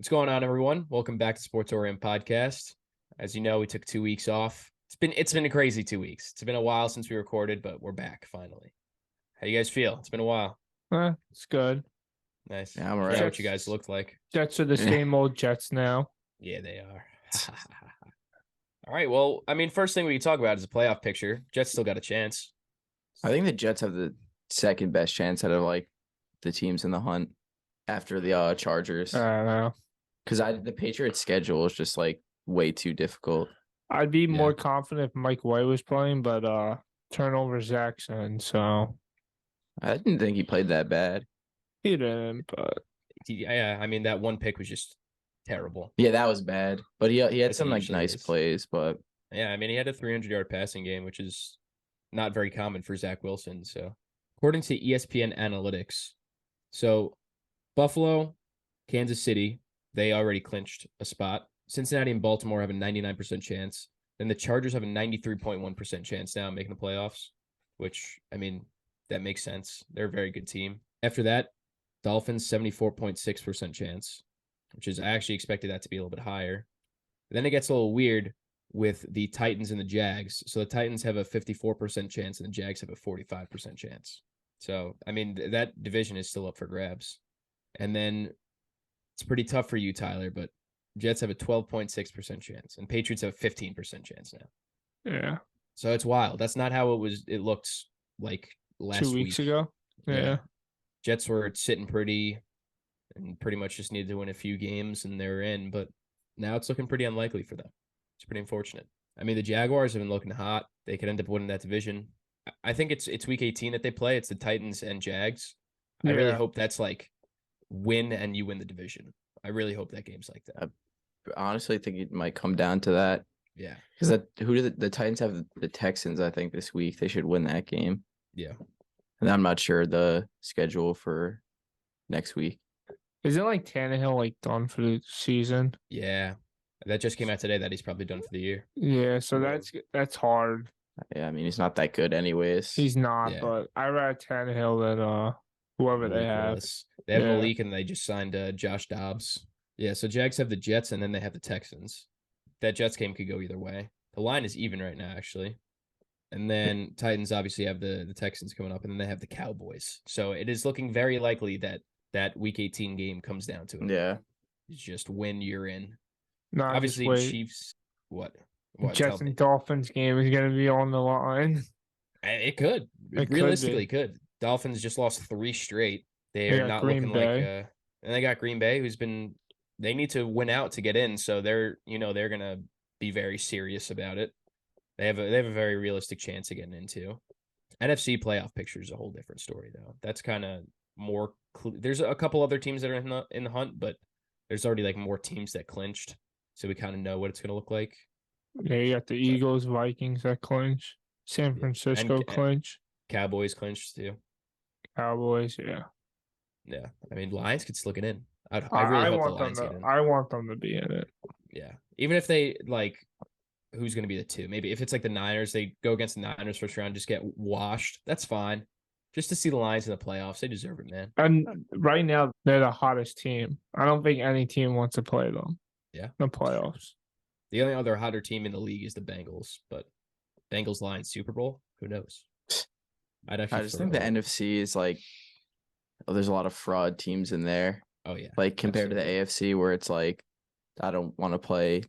What's going on, everyone? Welcome back to Sportorium podcast. As you know, we took 2 weeks off. It's been a crazy 2 weeks. It's been a while since we recorded, but we're back finally. How you guys feel? It's been a while. It's good. Nice. Yeah, I'm all Forgot right. what you guys looked like. Jets are the same old Jets now. Yeah, they are. All right. Well, I mean, first thing we can talk about is the playoff picture. Jets still got a chance. I think the Jets have the second best chance out of like the teams in the hunt after the Chargers. I don't know. Because the Patriots' schedule is just like way too difficult. I'd be more confident if Mike White was playing, but turnover Jackson, so I didn't think he played that bad. he didn't. But Yeah, I mean, that one pick was just terrible. Yeah, that was bad. But he had some like nice is. plays. But Yeah, I mean, he had a 300-yard passing game, which is not very common for Zach Wilson. So, according to ESPN Analytics, so Buffalo, Kansas City, they already clinched a spot. Cincinnati and Baltimore have a 99% chance. Then the Chargers have a 93.1% chance now of making the playoffs, which, I mean, that makes sense. They're a very good team. After that, Dolphins, 74.6% chance, which is I actually expected that to be a little bit higher. Then it gets a little weird with the Titans and the Jags. So the Titans have a 54% chance and the Jags have a 45% chance. So, I mean, that division is still up for grabs. And then it's pretty tough for you, Tyler, but Jets have a 12.6% chance and Patriots have a 15% chance now. yeah, So it's wild. That's not how it looked like last 2 weeks week. ago. Yeah. Jets were sitting pretty and pretty much just needed to win a few games and they were in, but now it's looking pretty unlikely for them. It's pretty unfortunate. I mean, the Jaguars have been looking hot. They could end up winning that division. I think it's week 18 that they play. It's the Titans and Jags. I really hope that's like win and you win the division. I really hope that game's like that. I honestly think it might come down to that. Yeah. Because who do the Titans have? The Texans, I think, this week. They should win that game. Yeah. And I'm not sure the schedule for next week. Isn't like Tannehill like done for the season? Yeah. That just came out today that he's probably done for the year. Yeah, so that's hard. Yeah, I mean, he's not that good anyways. He's not, Yeah. but I rather Tannehill than whoever they have. Willis. They have Malik and they just signed Josh Dobbs. Yeah, so Jags have the Jets and then they have the Texans. That Jets game could go either way. The line is even right now, actually. And then Titans obviously have the Texans coming up, and then they have the Cowboys. So it is looking very likely that Week 18 game comes down to it. Yeah. It's just when you're in. No, Obviously, Chiefs, what? Jets and Dolphins game is going to be on the line. It could. It realistically could. Dolphins just lost 3 straight. They are not looking like and they got Green Bay, who's been they need to win out to get in, so they're going to be very serious about it. They have a very realistic chance of getting into. NFC playoff picture is a whole different story, though. That's kind of more. There's a couple other teams that are in the hunt, but there's already like more teams that clinched, so we kind of know what it's going to look like. Yeah, you got the Eagles, Vikings that clinch, San Francisco clinch, Cowboys clinched too. Cowboys, yeah. Yeah, I mean Lions could still get in. I really hope the Lions get in. I want them to be in it. Yeah, even if they like. Who's going to be the 2? Maybe if it's like the Niners, they go against the Niners first round, just get washed. That's fine. Just to see the Lions in the playoffs, they deserve it, man. And right now, they're the hottest team. I don't think any team wants to play them. Yeah, in the playoffs. The only other hotter team in the league is the Bengals, but Bengals Lions Super Bowl, who knows? I just think the NFC is like, there's a lot of fraud teams in there. Oh yeah, like compared to the AFC, where it's like, I don't want to play.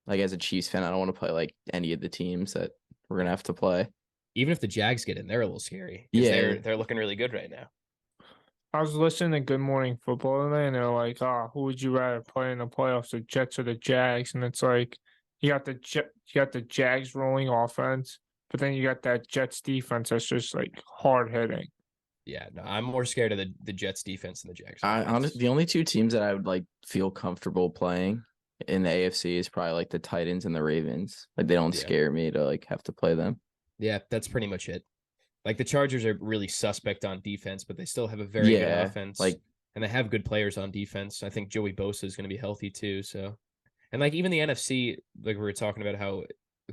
Like, as a Chiefs fan, I don't want to play, like, any of the teams that we're going to have to play. Even if the Jags get in, they're a little scary. Yeah. They're looking really good right now. I was listening to Good Morning Football today, and they're like, who would you rather play in the playoffs, the Jets or the Jags? And it's like, you got the Jags rolling offense, but then you got that Jets defense that's just, like, hard-hitting. Yeah, no, I'm more scared of the Jets defense than the Jags. Honestly, the only 2 teams that I would, like, feel comfortable playing in the AFC is probably like the Titans and the Ravens. Like, they don't scare me to like have to play them. Yeah, that's pretty much it. Like, the Chargers are really suspect on defense, but they still have a very good offense. Like, and they have good players on defense. I think Joey Bosa is going to be healthy too. So, and like even the NFC, like we were talking about how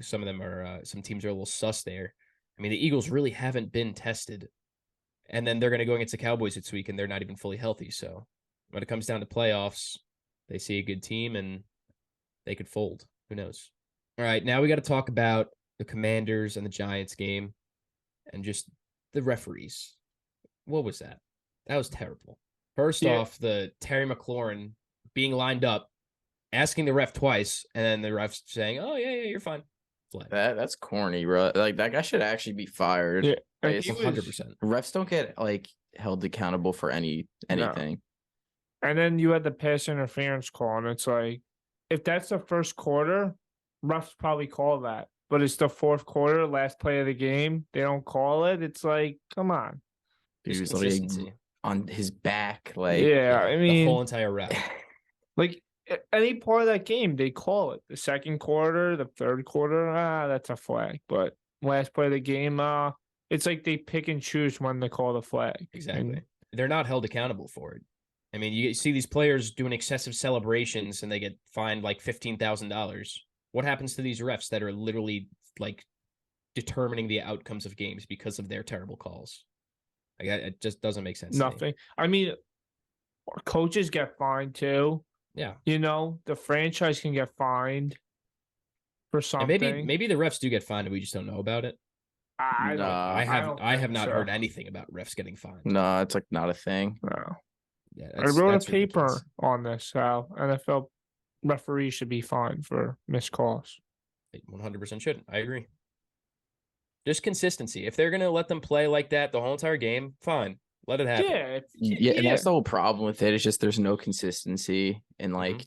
some of them are some teams are a little sus there. I mean, the Eagles really haven't been tested, and then they're going to go against the Cowboys this week, and they're not even fully healthy. So, when it comes down to playoffs, They see a good team and they could fold. Who knows? All right, now we got to talk about the Commanders and the Giants game and just the referees. What was that? That was terrible. First off, the Terry McLaurin being lined up, asking the ref twice, and then the ref saying, "Oh yeah, you're fine." Flag. That's corny, bro. Like that guy should actually be fired. Yeah, Like, he 100%. refs don't get like held accountable for anything. And then you had the pass interference call, and it's like, if that's the first quarter, refs probably call that. But it's the fourth quarter, last play of the game. They don't call it. It's like, come on. He was Consistency. like on his back, like Yeah, I the mean, whole entire route. like any part of that game, they call it. The second quarter, the third quarter, that's a flag. But last play of the game, it's like they pick and choose when they call the flag. Exactly. And They're not held accountable for it. I mean, you see these players doing excessive celebrations and they get fined like $15,000. What happens to these refs that are literally like determining the outcomes of games because of their terrible calls? Like, it just doesn't make sense. nothing. I mean, coaches get fined too. Yeah. You know, the franchise can get fined for And something. maybe the refs do get fined and we just don't know about it. I don't. Nah. I have think not so. heard anything about refs getting fined. no, it's like not a thing. No. Yeah, I wrote a that's paper ridiculous. on this how NFL referees should be fined for missed calls. 100% should. I agree. Just consistency. If they're going to let them play like that the whole entire game, fine. Let it happen. Yeah, and that's the whole problem with it. It's just there's no consistency, and like,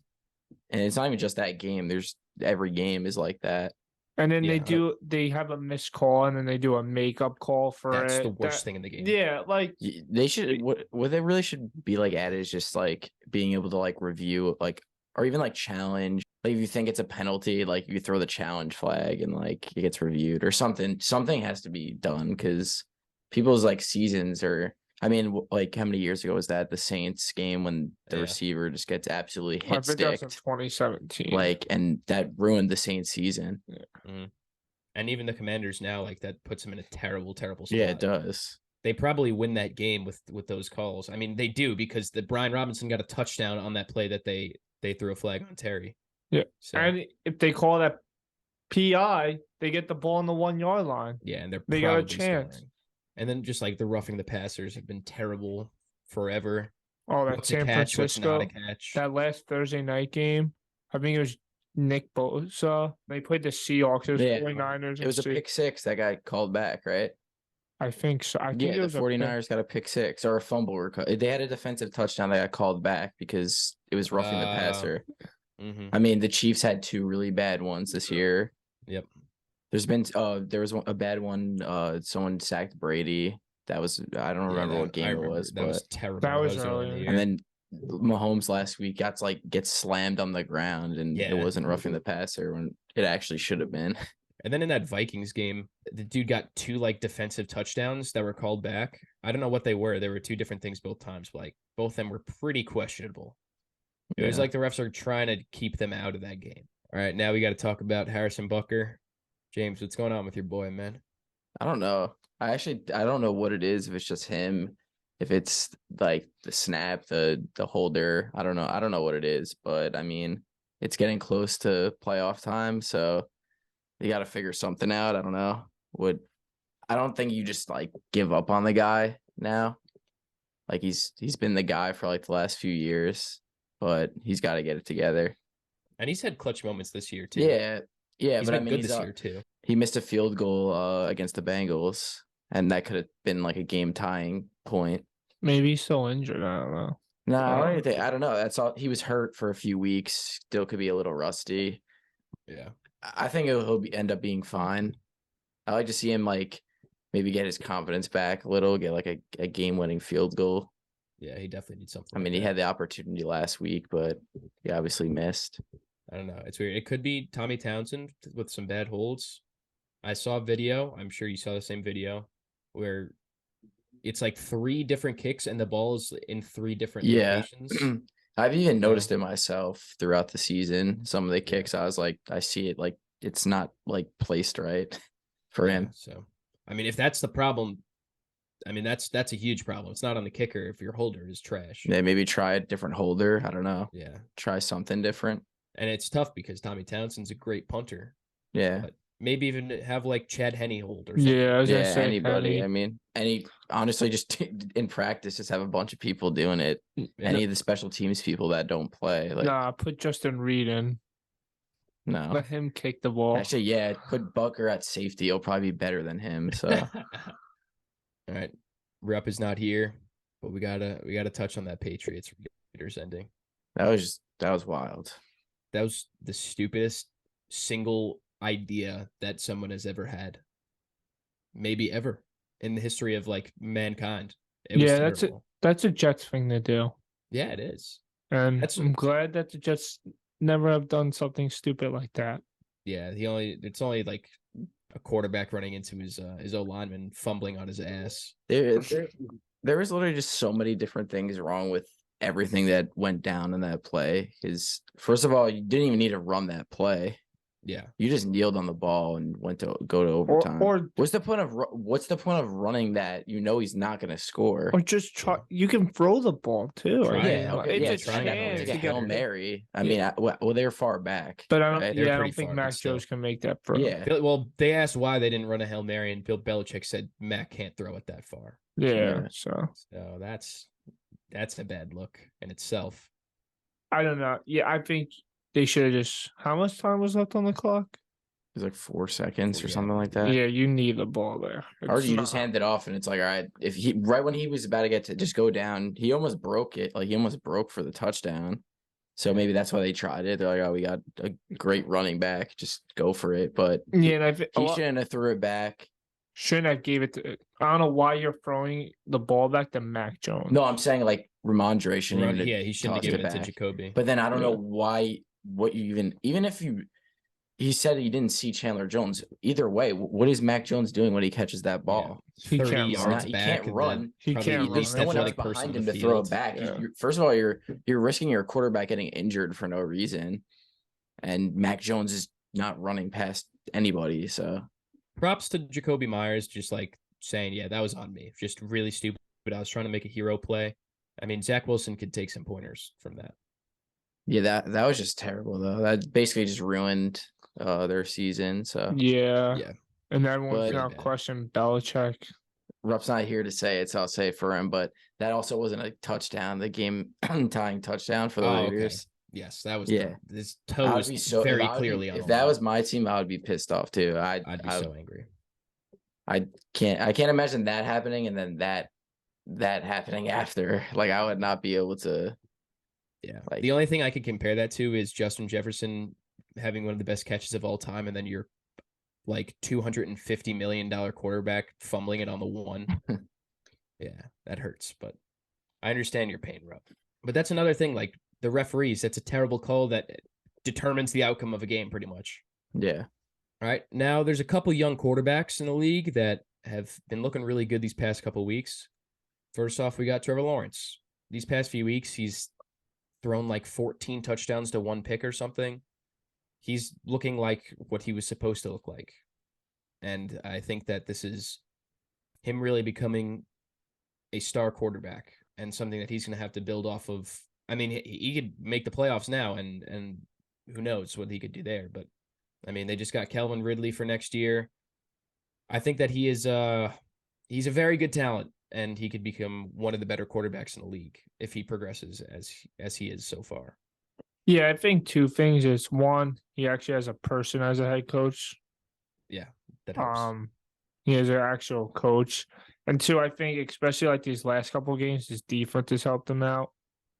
and it's not even just that game. There's every game is like that. And then Yeah. they have a missed call, and then they do a makeup call for That's it. the worst thing in the game. Yeah, like They should what they really should be like added is just like being able to like review like or even like challenge. Like if you think it's a penalty, like you throw the challenge flag and like it gets reviewed or something. Something has to be done because people's like seasons are. I mean, like how many years ago was that the Saints game when the receiver just gets absolutely I hit think that's in sticked? 2017. Like, and that ruined the Saints season. And even the Commanders now, like that puts them in a terrible, terrible spot. Yeah, it does. They probably win that game with those calls. I mean, they do because the Brian Robinson got a touchdown on that play that they threw a flag on Terry. Yeah. So, And if they call that PI, they get the ball on the 1 yard line. yeah, and they got a chance. Scoring. And then just like the roughing the passers have been terrible forever. Oh, that What's San a catch? What's Francisco, not a catch? that last Thursday night game. I think it was Nick Bosa. They played the Seahawks. It was 49ers. It was a pick six that got called back, right? I think so. I think yeah, it was the 49ers got a pick six or a fumble. They had a defensive touchdown that got called back because it was roughing the passer. I mean, the Chiefs had two really bad ones this year. Yep. There was a bad one. Someone sacked Brady. That was I don't remember what game it was, that was terrible. That was early in the year. And then Mahomes last week gets slammed on the ground, and it wasn't roughing the passer when it actually should have been. And then in that Vikings game, the dude got two like defensive touchdowns that were called back. I don't know what they were. There were two different things both times, but like both of them were pretty questionable. It was like the refs are trying to keep them out of that game. All right, now we got to talk about Harrison Butker. James, what's going on with your boy, man? I don't know. I don't know what it is. If it's just him, if it's like the snap, the holder. I don't know. I don't know what it is, but I mean, it's getting close to playoff time, so you got to figure something out. I don't know. I don't think you just like give up on the guy now. Like he's been the guy for like the last few years, but he's got to get it together. And he's had clutch moments this year too. Yeah, he's but been good this year too. He missed a field goal against the Bengals, and that could have been like a game tying point. Maybe he's still injured. I don't know. No, I don't know. That's all. He was hurt for a few weeks. Still could be a little rusty. Yeah, I think he'll end up being fine. I like to see him like maybe get his confidence back a little, get like a game-winning field goal. Yeah, he definitely needs something. I mean, he had the opportunity last week, but he obviously missed. I don't know. It's weird. It could be Tommy Townsend with some bad holds. I saw a video. I'm sure you saw the same video where it's like 3 different kicks and the ball is in 3 different locations. I've even noticed it myself throughout the season. Some of the kicks, I was like, I see it like it's not like placed right for him. So, I mean, if that's the problem, I mean, that's a huge problem. It's not on the kicker if your holder is trash. Yeah, maybe try a different holder. I don't know. Yeah. Try something different. And it's tough because Tommy Townsend's a great punter. Yeah. But maybe even have like Chad Henne hold or something. Yeah, I was gonna Yeah, say anybody. Henny. I mean, honestly, just in practice, just have a bunch of people doing it. Yeah. Any of the special teams people that don't play. Like, Nah, put Justin Reed in. no. Let him kick the ball. Actually, yeah, put Bucker at safety. He'll probably be better than him. So, All right. Rupp is not here, but we gotta touch on that Patriots Raiders ending. that was wild. That was the stupidest single idea that someone has ever had. Maybe ever in the history of like mankind. It was Yeah, terrible. that's a Jets thing to do. Yeah, it is. And I'm glad that the Jets never have done something stupid like that. Yeah, it's only like a quarterback running into his O lineman fumbling on his ass. There was literally just so many different things wrong with everything that went down in that play. Because first of all, you didn't even need to run that play. Yeah, You just kneeled on the ball and went to go to overtime. Or what's the point of running that? You know he's not going to score. or just try. You can throw the ball too. Try it. Yeah, okay, it's yeah, a try that. chance It's like to a Hail get. Mary. I Yeah. mean, well, they're far back. But I don't. right? They're Yeah, I pretty don't think far, Mac but still. Jones can make that throw. Yeah, Well, they asked why they didn't run a Hail Mary, and Bill Belichick said Mac can't throw it that far. Yeah. Yeah. So So that's a bad look in itself. I don't know. Yeah, I think they should have just. How much time was left on the clock? it was like 4 seconds or Yeah. something like that. Yeah, you need the ball there. Or It's you just not- hand it off and it's like, all right, if he right when he was about to get to just go down, he almost broke it. Like he almost broke for the touchdown. So maybe that's why they tried it. They're like, oh, we got a great running back, just go for it. But Yeah, and I think he shouldn't have threw it back. shouldn't have gave it to. I don't know why you're throwing the ball back to Mac Jones. No, I'm saying like Ramondre shouldn't even. Yeah, he shouldn't have tossed given it it to back. Jacoby. But then I don't know Yeah. why. What you even if you. He said he didn't see Chandler Jones. Either way, what is Mac Jones doing when he catches that ball? He 30 can't yards run. Not- he back. can't and run. then He probably can't the run. There's least no one else athletic person behind on him the to throw field. it back. Yeah. First of all, you're risking your quarterback getting injured for no reason, and Mac Jones is not running past anybody. So Props to Jacoby Myers, just like saying, yeah, that was on me. Just really stupid. I was trying to make a hero play. I mean, Zach Wilson could take some pointers from that. yeah, that was just terrible though. That basically just ruined their season. So Yeah. Yeah. And everyone's But- gonna Really bad. question Belichick. Rupp's not here to say it, so I'll say it for him. But that also wasn't a touchdown, the game tying touchdown for the Oh, okay. Raiders. Yes, that was Yeah. his I toe would was be so very if I would be- clearly on if the that line. was my team, I would be pissed off too. I'd be so angry. I can't imagine that happening and then that happening after. Like I would not be able to. Yeah. Like- The only thing I could compare that to is Justin Jefferson having one of the best catches of all time, and then your like $250 million quarterback fumbling it on the one. Yeah, that hurts, but I understand your pain, Rupp. But that's another thing, like the referees, that's a terrible call that determines the outcome of a game pretty much. Yeah. All right. Now there's a couple young quarterbacks in the league that have been looking really good these past couple weeks. First off, we got Trevor Lawrence. These past few weeks, he's thrown like 14 touchdowns to one pick or something. He's looking like what he was supposed to look like. And I think that this is him really becoming a star quarterback and something that he's going to have to build off of. I mean, he could make the playoffs now, and who knows what he could do there. But I mean, they just got Calvin Ridley for next year. I think that he is he's a very good talent, and he could become one of the better quarterbacks in the league if he progresses as he is so far. Yeah, I think two things is one, he actually has a person as a head coach. Yeah, that helps. He is an actual coach. And two, I think especially like these last couple of games, his defense has helped him out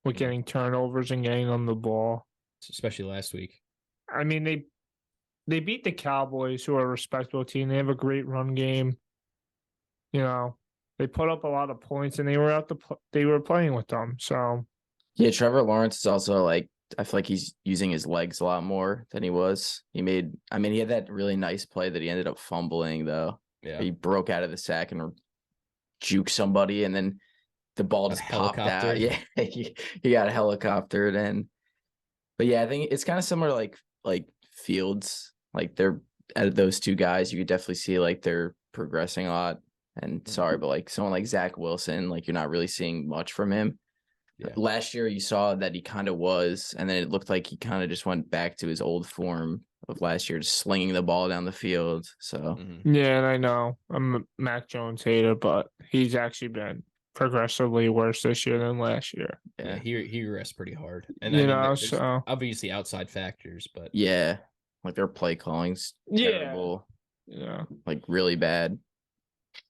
with Mhm. getting turnovers and getting on the ball. Especially last week. I mean, they beat the Cowboys, who are a respectable team. They have a great run game. You know, they put up a lot of points, and they were playing with them. So Yeah, Trevor Lawrence is also like I feel like he's using his legs a lot more than he was. He had that really nice play that he ended up fumbling though. Yeah. He broke out of the sack and juked somebody, and then the ball A just popped out. helicopter. Yeah, he got helicoptered, but yeah, I think it's kind of similar like Fields. Like they're out of those two guys, you could definitely see like they're progressing a lot. And sorry, but like someone like Zach Wilson, like you're not really seeing much from him. Yeah. Last year, you saw that he kind of was, and then it looked like he kind of just went back to his old form of last year, just slinging the ball down the field. So Yeah, and I know I'm a Mac Jones hater, but he's actually been progressively worse this year than last year. Yeah, he rests pretty hard. And You I mean, know, there's so obviously outside factors, but yeah, like their play calling's terrible, yeah. like really bad.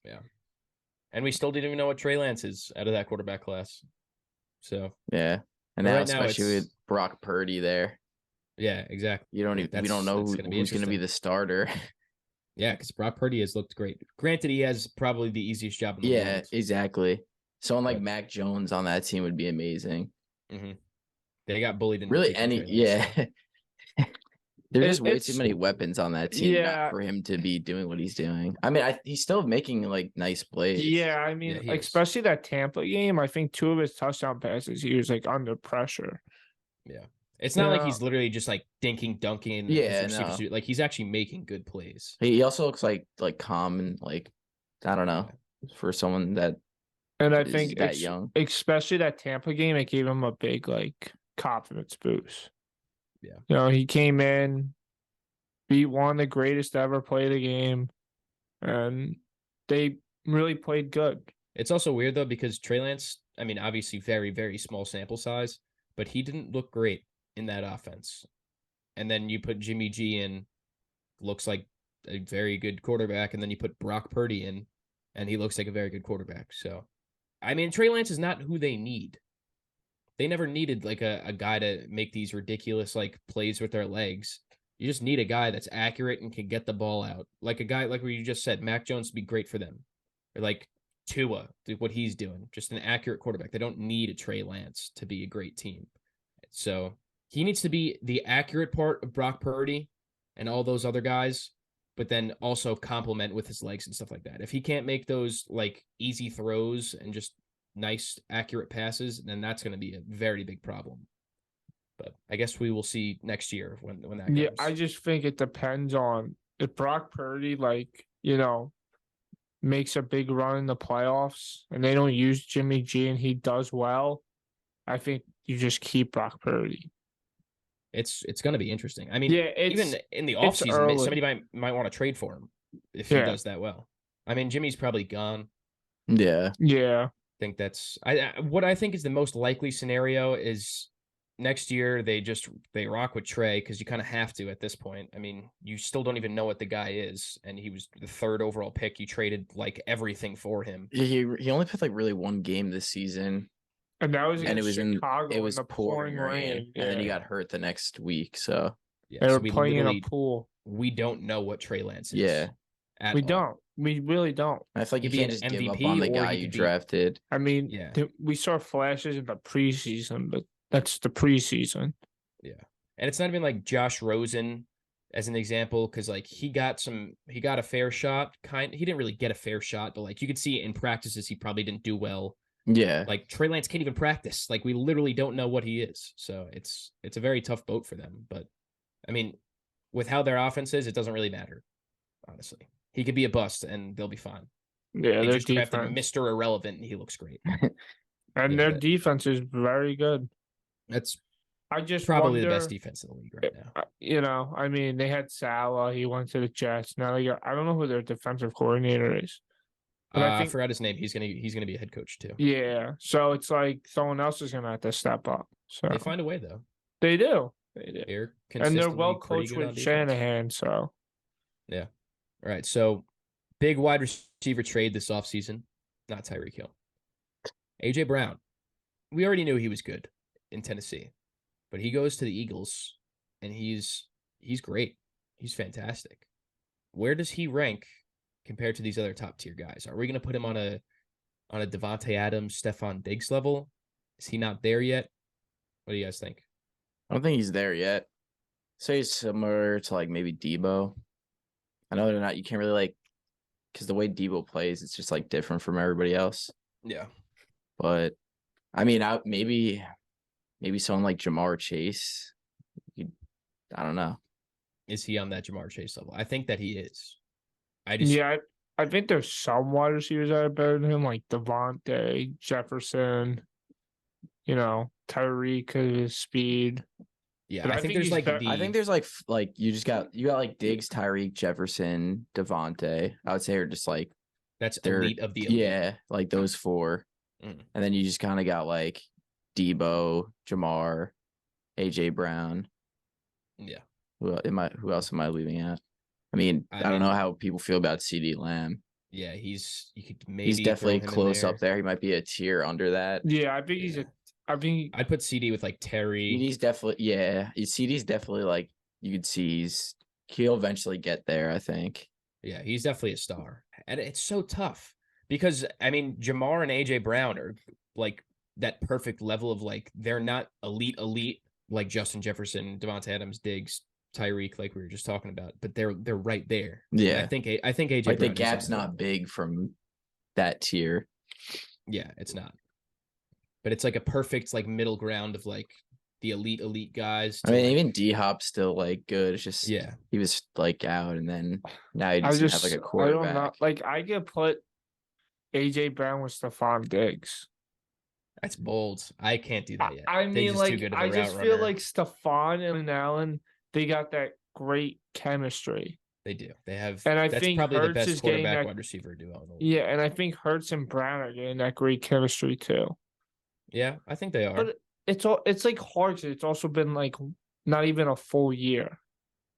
yeah. And we still didn't even know what Trey Lance is out of that quarterback class. So Yeah, and But now right now especially it's- with Brock Purdy there, yeah, exactly. you don't even we don't know that's who's going to be interesting. the starter. Yeah, because Brock Purdy has looked great. Granted, he has probably the easiest job in the Yeah, world. exactly. Someone like But- Mac Jones on that team would be amazing. They got bullied into Really, picking Trey Lance, yeah. so. There's just way too It's- many weapons on that team Yeah. for him to be doing what he's doing. I mean, he's still making like nice plays. Yeah, I mean, Yeah, he is. especially that Tampa game, I think 2 of his touchdown passes, he was like under pressure. It's not like Yeah. he's literally just like dinking, dunking, and Yeah, his receivers no. do- like he's actually making good plays. He also looks like calm and like I don't know for someone that And I is think that young. especially that Tampa game, it gave him a big like confidence boost. Yeah. You know, he came in, beat one of the greatest to ever play the game, and they really played good. It's also weird though because Trey Lance, I mean, obviously very, very small sample size, but he didn't look great in that offense. And then you put Jimmy G in, looks like a very good quarterback, and then you put Brock Purdy in, and he looks like a very good quarterback. So, I mean, Trey Lance is not who they need. They never needed like a guy to make these ridiculous like plays with their legs. You just need a guy that's accurate and can get the ball out. Like a guy like what you just said, Mac Jones would be great for them. Or like Tua, what he's doing, just an accurate quarterback. They don't need a Trey Lance to be a great team. So he needs to be the accurate part of Brock Purdy and all those other guys, but then also complement with his legs and stuff like that. If he can't make those like easy throws and just nice, accurate passes, then that's going to be a very big problem. But I guess we will see next year when that comes. Yeah, I just think it depends on if Brock Purdy, like, you know, makes a big run in the playoffs and they don't use Jimmy G and he does well, I think you just keep Brock Purdy. It's going to be interesting. I mean, Yeah, even in the it's offseason, early. somebody might want to trade for him if Yeah. he does that well. I mean, Jimmy's probably gone. Yeah. Yeah. I think that's what I think is the most likely scenario is next year they rock with Trey because you kind of have to at this point. I mean, you still don't even know what the guy is, and he was the 3rd overall pick. You traded like everything for him. He only played like really one game this season. And that was And it against was Chicago it was in the pouring rain. and then he Yeah. got hurt the next week. So Yeah, They so were we playing in a literally pool. we don't know what Trey Lance is. Yeah. at We all. don't. We really don't. I feel like He you could be can't an just give up MVP on the or guy he you could be- drafted. I mean, Yeah. we saw flashes in the preseason, but that's the preseason. And it's not even like Josh Rosen as an example, because like he got a fair shot. He didn't really get a fair shot, but like you could see in practices he probably didn't do well. Yeah. Like Trey Lance can't even practice. Like we literally don't know what he is. So it's a very tough boat for them. But I mean, with how their offense is, it doesn't really matter. Honestly, he could be a bust and they'll be fine. Yeah, They their just drafted defense. Mr. Irrelevant and he looks great. And Yeah, their but- defense is very good. That's I just probably the wonder, best defense in the league right now. You know, I mean, they had Salah. He went to the Jets. Now they got. I don't know who their defensive coordinator is. But I I think, forgot his name. He's gonna be a head coach too. yeah. So it's like someone else is gonna have to step up. So They find a way though. they do. They do. They're And they're well pretty coached good on with defense. Shanahan. So All right, so big wide receiver trade this offseason. Not Tyreek Hill. AJ Brown. We already knew he was good in Tennessee, but he goes to the Eagles and he's great. He's fantastic. Where does he rank compared to these other top tier guys? Are we going to put him on a Devontae Adams, Stephon Diggs level? Is he not there yet? What do you guys think? I don't think he's there yet. Say he's similar to like maybe Debo. I know they're not. You can't really like because the way Debo plays, it's just like different from everybody else. Yeah. But I mean, maybe someone like Jamar Chase. I don't know. Is he on that Jamar Chase level? I think that he is. I just yeah, I think there's some wide receivers that are better than him, like Devontae, Jefferson, Tyreek because of his speed. Yeah, But I think there's he's like better. I think there's like you got like Diggs, Tyreek, Jefferson, Devontae. I would say are just like that's they're elite of the elite. yeah, like those four. Mm. And then you just kind of got like Debo, Jamar, AJ Brown. Yeah. Who else am I leaving out? I mean, I don't know how people feel about CD Lamb. Yeah, you could maybe He's definitely throw him close in up there. He might be a tier under that. Yeah, I think he's Yeah. I'd put CD with like Terry. CD's definitely CD's definitely like you could see he'll eventually get there, I think. Yeah, he's definitely a star. And it's so tough because I mean Jamar and AJ Brown are like that perfect level of like they're not elite like Justin Jefferson, Devontae Adams, Diggs, Tyreek, like we were just talking about, but they're right there. Yeah, and I think AJ like Brown the gap's not big from that tier. Yeah, it's not. But it's like a perfect like middle ground of like the elite guys. I mean, like, even D Hop's still like good. It's just he was like out, and then now he doesn't have like a quarterback. I don't know. Like I could put AJ Brown with Stephon Diggs. That's bold. I can't do that yet. I mean, like I just feel runner. like Stephon and Allen, they got that great chemistry. They do. They have, and I that's think probably Hurts the best is getting quarterback wide receiver duo. Yeah, and I think Hurts and Brown are getting that great chemistry too. Yeah, I think they are. But it's like hard to. It's also been like not even a full year.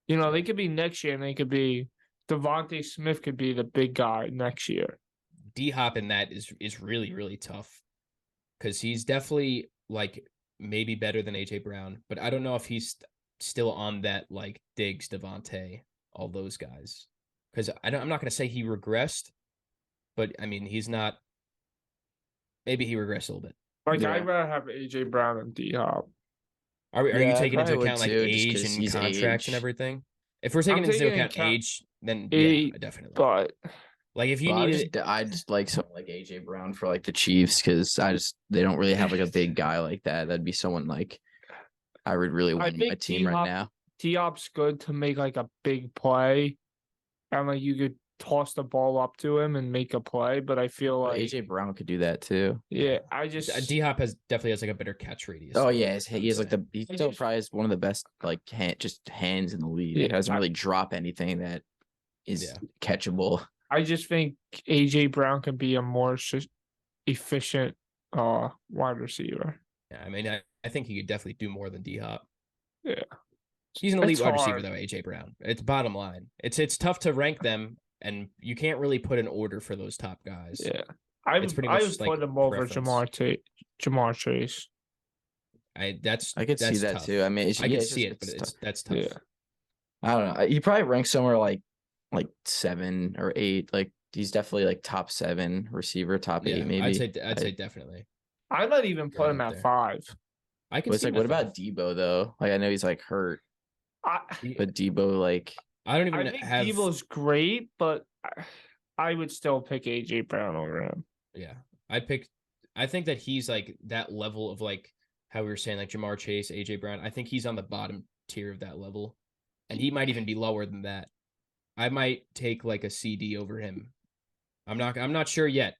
They could be next year, and they could be Devontae Smith could be the big guy next year. D Hop in that is really tough because he's definitely like maybe better than AJ Brown, but I don't know if he's still on that like Diggs, Devontae, all those guys. Because I'm not going to say he regressed, but I mean he's not. Maybe he regressed a little bit. Like I'd rather have AJ Brown and D Hop. Are you taking into account like too, age and contracts and everything? If we're taking into account age, then yeah, definitely. But like if you needed, I just like someone like AJ Brown for like the Chiefs because they don't really have like a big guy like that. That'd be someone like I would really want on my team right now. D Hop's good to make like a big play, and like you could toss the ball up to him and make a play. But I feel like AJ Brown could do that too. Yeah, I just D Hop definitely has like a better catch radius. Oh yeah, he has like he still probably has one of the best like hands in the league. He doesn't really drop anything that is catchable. I just think AJ Brown can be a more efficient wide receiver. Yeah, I mean, I think he could definitely do more than D Hop. Yeah, he's an elite wide receiver though. AJ Brown. It's bottom line. It's tough to rank them, and you can't really put an order for those top guys. Yeah, I would put him over Jamar Chase. I could see that tough. too. I mean, I can see it, but that's tough. Yeah. I don't know. He probably ranks somewhere like 7 or 8. Like he's definitely like top 7 receiver, top 8 maybe. I'd say definitely. I might even put him at 5. I can. What about Debo though? Like I know he's like hurt, but Debo like I think Debo's great, but I would still pick AJ Brown over him. Yeah, I think that he's like that level of like how we were saying like Jamar Chase, AJ Brown. I think he's on the bottom tier of that level, and he might even be lower than that. I might take like a CD over him. I'm not sure yet,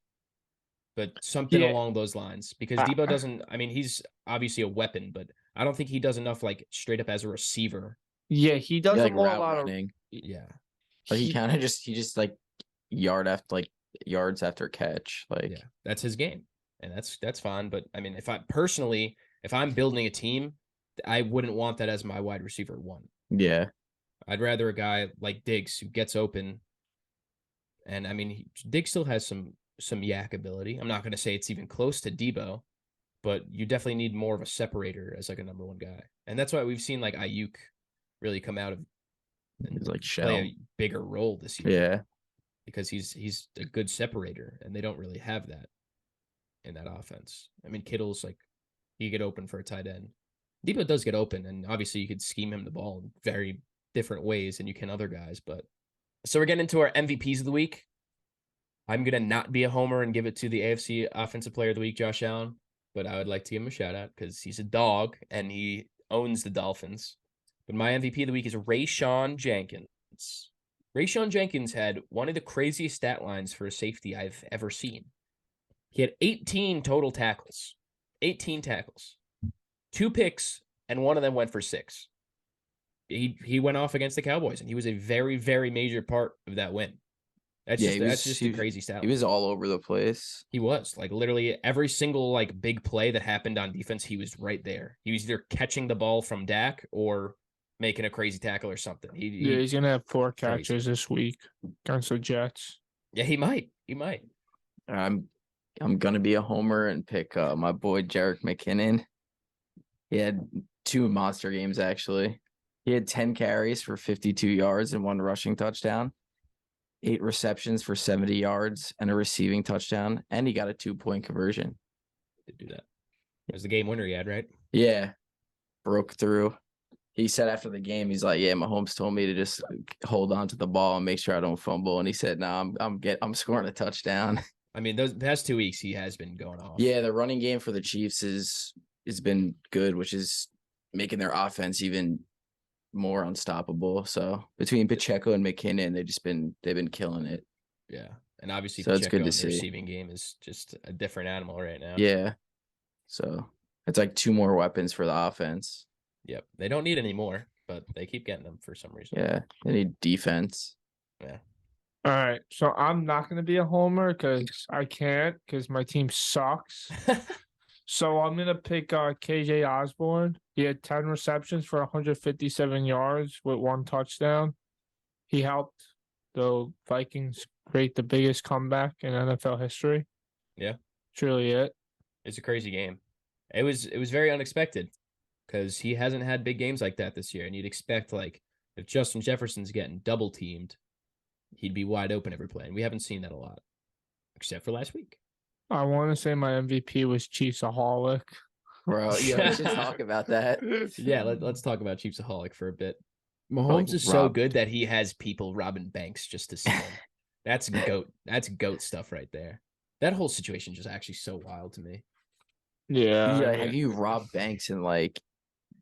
but something along those lines because Debo doesn't. I mean, he's obviously a weapon, but I don't think he does enough like straight up as a receiver. Yeah, he does like a lot running. But he kind of just like yards after catch. Like that's his game, and that's fine. But I mean, if I'm building a team, I wouldn't want that as my wide receiver 1. Yeah. I'd rather a guy like Diggs who gets open. And I mean, Diggs still has some yak ability. I'm not going to say it's even close to Debo, but you definitely need more of a separator as like a number 1 guy. And that's why we've seen like Ayuk really come out of and like play a bigger role this year. Yeah. Because he's a good separator, and they don't really have that in that offense. I mean, Kittle's like he get open for a tight end. Debo does get open, and obviously you could scheme him the ball in very different ways than you can other guys. But so we're getting into our MVPs of the week. I'm gonna not be a homer and give it to the AFC Offensive Player of the Week, Josh Allen, but I would like to give him a shout out because he's a dog and he owns the Dolphins. But my MVP of the week is Rayshawn Jenkins. Rayshawn Jenkins had one of the craziest stat lines for a safety I've ever seen. He had 18 total tackles, 18 tackles, 2 picks, and one of them went for 6. He went off against the Cowboys, and he was a very, very major part of that win. That's just a crazy stat. He was all over the place. He was like literally every single like big play that happened on defense. He was right there. He was either catching the ball from Dak or making a crazy tackle or something. He's gonna have 4 crazy. catches this week against the Jets. Yeah, he might. I'm gonna be a homer and pick my boy Jerick McKinnon. He had 2 monster games actually. He had 10 carries for 52 yards and 1 rushing touchdown, 8 receptions for 70 yards and a receiving touchdown, and he got a 2-point conversion. Did do that. It was the game winner he had, right? Yeah, broke through. He said after the game, he's like, "Yeah, Mahomes told me to just hold on to the ball and make sure I don't fumble." And he said, "No, I'm scoring a touchdown." I mean, those past 2 weeks he has been going off. Yeah, the running game for the Chiefs has been good, which is making their offense even more unstoppable. So between Pacheco and McKinnon, they've been killing it. Yeah, and obviously so Pacheco it's good to in the see. Receiving game is just a different animal right now. Yeah, so it's like 2 more weapons for the offense. Yep, they don't need any more, but they keep getting them for some reason. Yeah, they need defense. Yeah. All right, so I'm not gonna be a homer because I can't because my team sucks. So I'm gonna pick KJ Osborne. He had 10 receptions for 157 yards with 1 touchdown. He helped the Vikings create the biggest comeback in NFL history. Yeah, it's really it. It's a crazy game. It was very unexpected because he hasn't had big games like that this year, and you'd expect like if Justin Jefferson's getting double teamed, he'd be wide open every play, and we haven't seen that a lot, except for last week. I want to say my MVP was Chiefsaholic. Bro, yeah, we should talk about that. Yeah, let's talk about Chiefsaholic for a bit. Mahomes is so good that he has people robbing banks just to see him. That's goat stuff right there. That whole situation just actually so wild to me. Yeah. Have you robbed banks and like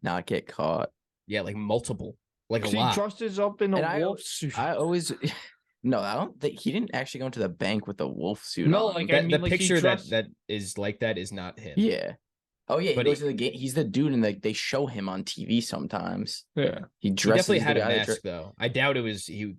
not get caught? Yeah, like multiple, like a He lot. dresses up in a wolf suit. I always. No, I don't think he didn't actually go into the bank with a wolf suit. No, on. like that, I mean, the like picture that is like that is not him. Yeah. Oh yeah, he But goes to the game. He's the dude, and like they show him on TV sometimes. Yeah, he He dresses. definitely had a mask though. I doubt it was he.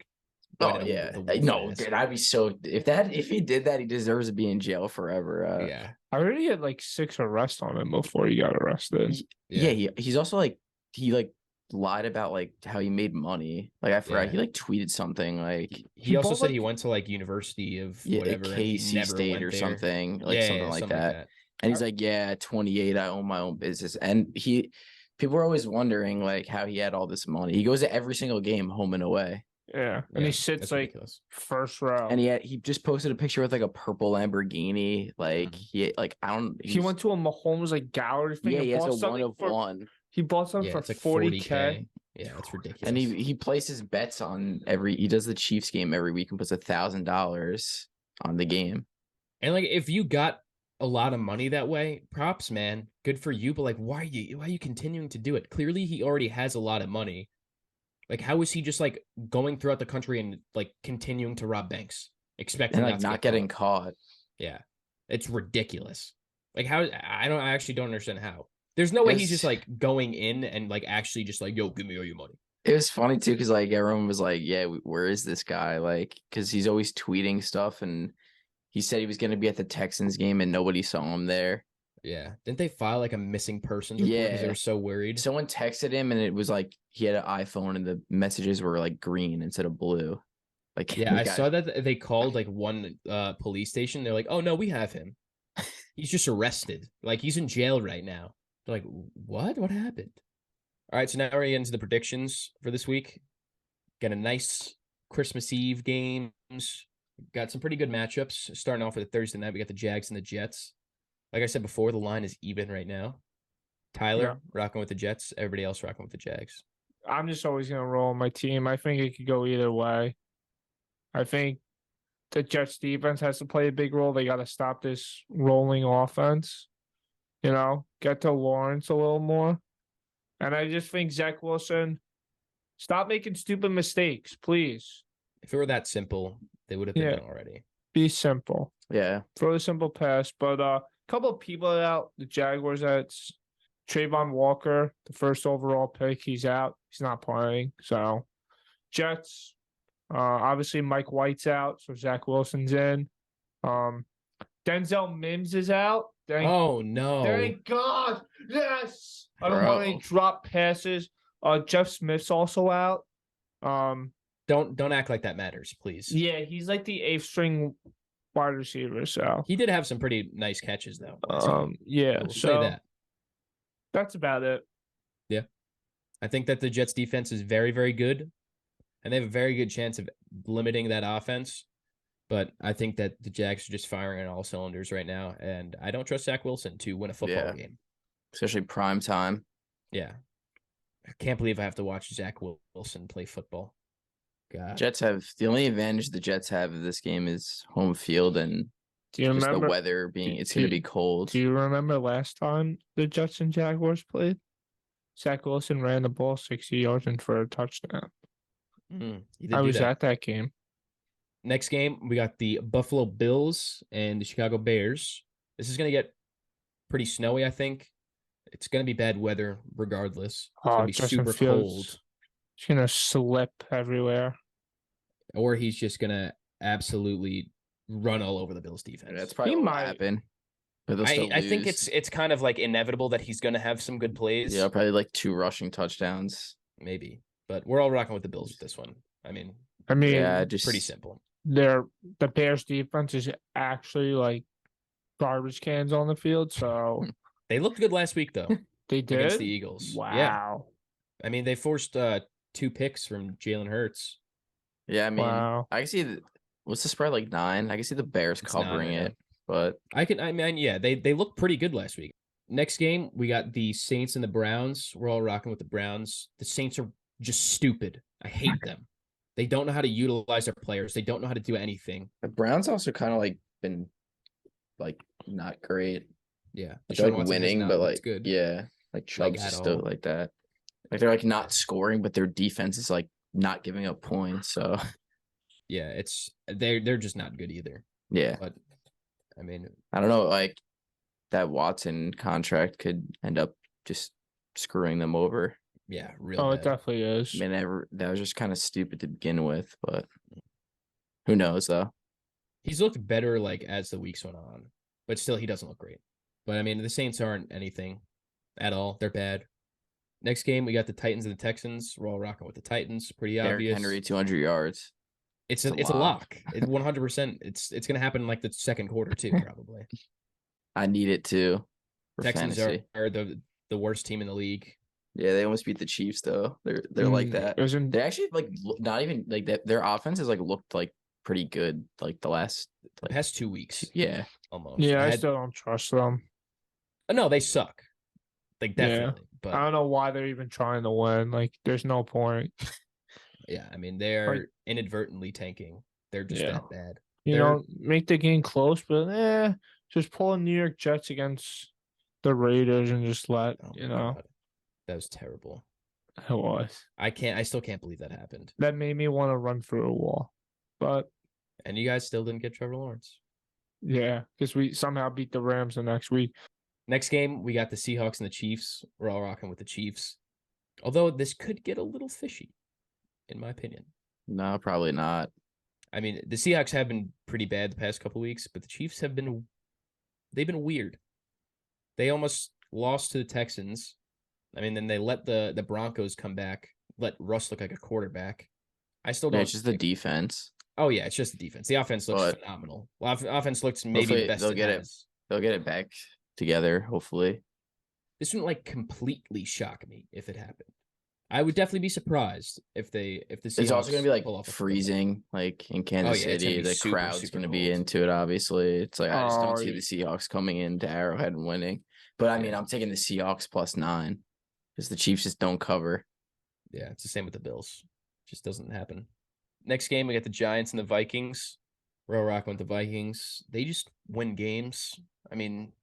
Oh yeah, no, dude, I'd be so if he did that, he deserves to be in jail forever. Yeah, I already had like 6 arrests on him before he got arrested. He's also like he lied about like how he made money. Like I forgot he like tweeted something like he also said he went to like University of whatever KC State or something like that. And he's like, yeah, at 28, I own my own business. And people are always wondering like how he had all this money. He goes to every single game home and away. Yeah, and he sits like ridiculous. First row. And he just posted a picture with like a purple Lamborghini. Like he went to a Mahomes like gallery thing. Yeah, he has a 1 of 1. He bought something for like 40K. Yeah, it's ridiculous. And he places bets on he does the Chiefs game every week and puts $1,000 on the game. And like if you got a lot of money that way, props, man. Good for you. But like why are you continuing to do it? Clearly he already has a lot of money. Like how is he just like going throughout the country and like continuing to rob banks, expecting and like not getting caught? Yeah. It's ridiculous. Like how I actually don't understand how. There's no way he's just like going in and like actually just like, yo, give me all your money. It was funny too because like everyone was like, yeah, where is this guy? Like because he's always tweeting stuff, and he said he was going to be at the Texans game and nobody saw him there. Yeah. Didn't they file like a missing persons report because they were so worried? Someone texted him and it was like he had an iPhone and the messages were like green instead of blue. Like yeah, I saw that they called like one police station. They're like, oh no, we have him. He's just arrested. Like he's in jail right now. They're like, what? What happened? All right, so now we're gonna get into the predictions for this week. Got a nice Christmas Eve games. Got some pretty good matchups. Starting off with a Thursday night, we got the Jags and the Jets. Like I said before, the line is even right now. Tyler rocking with the Jets. Everybody else rocking with the Jags. I'm just always going to roll my team. I think it could go either way. I think the Jets defense has to play a big role. They got to stop this rolling offense. Get to Lawrence a little more. And I just think Zach Wilson, stop making stupid mistakes, please. If it were that simple, they would have been Yeah. done already. Be simple. Yeah. Throw a simple pass. But a couple of people out. The Jaguars out. Trayvon Walker, the first overall pick, he's out. He's not playing. So Jets, obviously Mike White's out, so Zach Wilson's in. Denzel Mims is out. Oh no! Thank God. Yes. I don't want any Bro. drop passes. Jeff Smith's also out. Don't act like that matters, please. Yeah, he's like the 8th string wide receiver. So He did have some pretty nice catches though. yeah. We'll say So that. that's about it. Yeah. I think that the Jets defense is very, very good, and they have a very good chance of limiting that offense. But I think that the Jags are just firing on all cylinders right now, and I don't trust Zach Wilson to win a football game. Especially prime time. Yeah. I can't believe I have to watch Zach Wilson play football. God. Jets have the only advantage the Jets have of this game is home field and Do you just remember the weather being do- it's going to do- be cold. Do you remember last time the Jets and Jaguars played? Zach Wilson ran the ball 60 yards and for a touchdown. He did I do was that. at that game. Next game, we got the Buffalo Bills and the Chicago Bears. This is going to get pretty snowy, I think. It's going to be bad weather regardless. It's going to be Justin super Fields, cold. He's gonna slip everywhere. Or he's just going to absolutely run all over the Bills defense. That's probably He what will might. happen. But they'll still I think lose. it's kind of like inevitable that he's going to have some good plays. Yeah, probably like 2 rushing touchdowns. Maybe. But we're all rocking with the Bills with this one. I mean, Yeah, pretty simple. The Bears defense is actually like garbage cans on the field, so They looked good last week, though, they did against the Eagles. Wow. Yeah. I mean, they forced 2 picks from Jalen Hurts. Yeah, I mean, Wow. I can see what's the spread, like 9? I can see the Bears It's covering 9, yeah. it, but I mean, yeah, they looked pretty good last week. Next game, we got the Saints and the Browns. We're all rocking with the Browns. The Saints are just stupid. I hate them. They don't know how to utilize their players. They don't know how to do anything. the Browns also kind of like been like not great. Yeah. Like, Deshaun they're, like Watson has winning, not but looked like good. yeah, like Chubb's at is still all. like that. Like they're like not scoring, but their defense is like not giving up points. So Yeah, they're just not good either. yeah, But I mean, I don't know. Like that Watson contract could end up just screwing them over. yeah, real Oh, bad. it definitely is. I mean, that was just kind of stupid to begin with, but who knows though? He's looked better like as the weeks went on, but still he doesn't look great. But I mean, the Saints aren't anything at all. They're bad. Next game, we got the Titans and the Texans. We're all rocking with the Titans. Pretty Derrick obvious. Henry, 200 yards. It's a a lock. lock. 100%. It's gonna happen in like the second quarter too, probably. I need it too. For Texans fantasy. are the worst team in the league. Yeah, they almost beat the Chiefs though. They're like that. Isn't They actually like not even like that. Their offense has like looked like pretty good like the last The past 2 weeks, yeah. almost. yeah, I had- still don't trust them. no, they suck. Like Yeah. definitely. But I don't know why they're even trying to win. Like, there's no point. yeah, I mean they're inadvertently tanking. They're just Yeah. that bad. You They're- know, make the game close, but just pull a New York Jets against the Raiders and just let Oh you my know God. That was terrible. it was. I still can't believe that happened. That made me want to run through a wall. But And you guys still didn't get Trevor Lawrence. yeah, because we somehow beat the Rams the next week. Next game, we got the Seahawks and the Chiefs. We're all rocking with the Chiefs. Although this could get a little fishy, in my opinion. No, probably not. I mean, the Seahawks have been pretty bad the past couple weeks, but the Chiefs they've been weird. They almost lost to the Texans. I mean, then they let the Broncos come back, let Russ look like a quarterback. I still Yeah, don't. it's just the defense. Oh yeah, it's just the defense. The offense looks But- phenomenal. Well, offense looks maybe Hopefully the best they'll it get it. has. They'll get it back together, hopefully. This wouldn't like completely shock me if it happened. I would definitely be surprised if the It's also gonna be like pull off a freezing, like in Kansas yeah, it's gonna City. be The super, crowd's super gonna be cold. into it. Obviously, it's like I just don't Oh, see yeah. the Seahawks coming into Arrowhead and winning. But I mean, Yeah. I'm taking the Seahawks +9 because the Chiefs just don't cover. Yeah, it's the same with the Bills. Just doesn't happen. Next game, we got the Giants and the Vikings. We're all rocking with the Vikings. They just win games. I mean,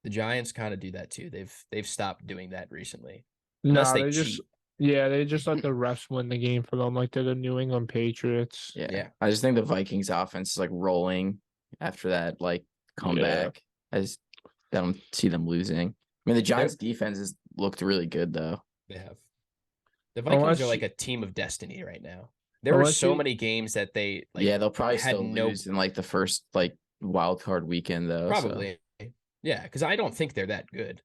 the Giants kind of do that too. They've stopped doing that recently. No, Unless they they cheat. Yeah, they just let the refs win the game for them, like they're the New England Patriots. Yeah. Yeah. I just think the Vikings offense is like rolling after that like comeback. I just don't see them losing. I mean, the Giants defense has looked really good though. They have. The Vikings Unless are like you- a team of destiny right now. There were Unless so you- many games that they like Yeah, they'll probably had still no lose in like the first like wild card weekend though. So probably. Yeah, because I don't think they're that good.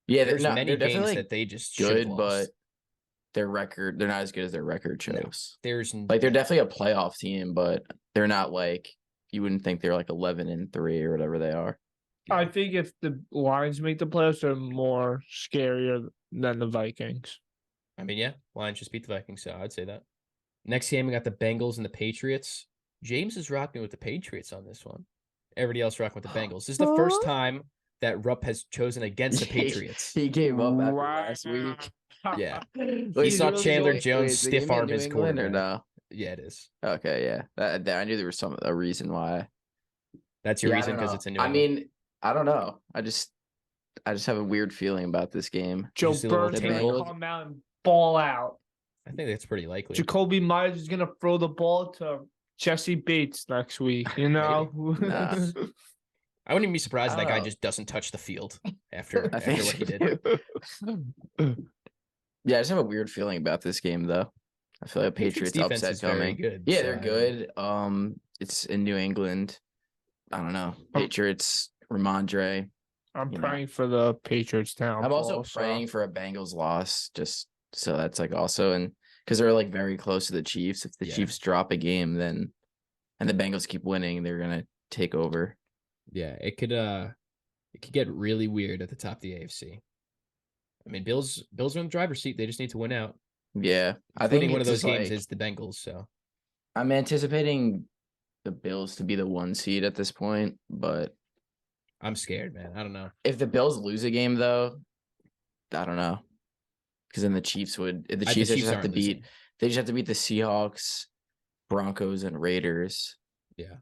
yeah, There's no, many they're games definitely that they just should have good, lost. but their record, they're not as good as their record No. shows. There's Like they're definitely a playoff team, but they're not like you wouldn't think they're like 11-3 or whatever they are. I think if the Lions make the playoffs, they're more scarier than the Vikings. I mean, yeah, Lions just beat the Vikings, so I'd say that. Next game, we got the Bengals and the Patriots. James is rocking with the Patriots on this one. Everybody else rocking with the Bengals. This is the first time that Rupp has chosen against the Patriots. He gave up after last week. Yeah. Wait, He is saw it really Chandler New- Jones wait, is the game stiff-arm in New his England or quarterback. no? Yeah, it is. Okay, yeah. I knew there was a reason why. That's your Yeah, I reason don't because know. it's a New I England. mean, I don't know. I just have a weird feeling about this game. Joe Just a little Burrow's The gonna Bengals- come out and ball out. I think that's pretty likely. Jacoby Myers is gonna throw the ball to Jesse Bates next week. You know, Nah. I wouldn't even be surprised if I that don't guy know. just doesn't touch the field after I after think what he did. Yeah, I just have a weird feeling about this game though. I feel like Patriots Patriots defense upset is very coming. good, Yeah, so they're I- good. It's in New England. I don't know. Patriots, Ramondre. I'm You know. praying for the Patriots down. I'm also praying for a Bengals loss, just so that's like also and because they're like very close to the Chiefs. If the Yeah. Chiefs drop a game, then and the Bengals keep winning, they're gonna take over. Yeah, it could get really weird at the top of the AFC. I mean, Bills are in the driver's seat. They just need to win out. Yeah, I Including think one of it's those just, games like, is the Bengals. So I'm anticipating the Bills to be the 1 seed at this point, but I'm scared, man. I don't know. if the Bills lose a game though, I don't know. Because then the Chiefs would the Chiefs just have to aren't beat losing. they just have to beat the Seahawks, Broncos, and Raiders. Yeah,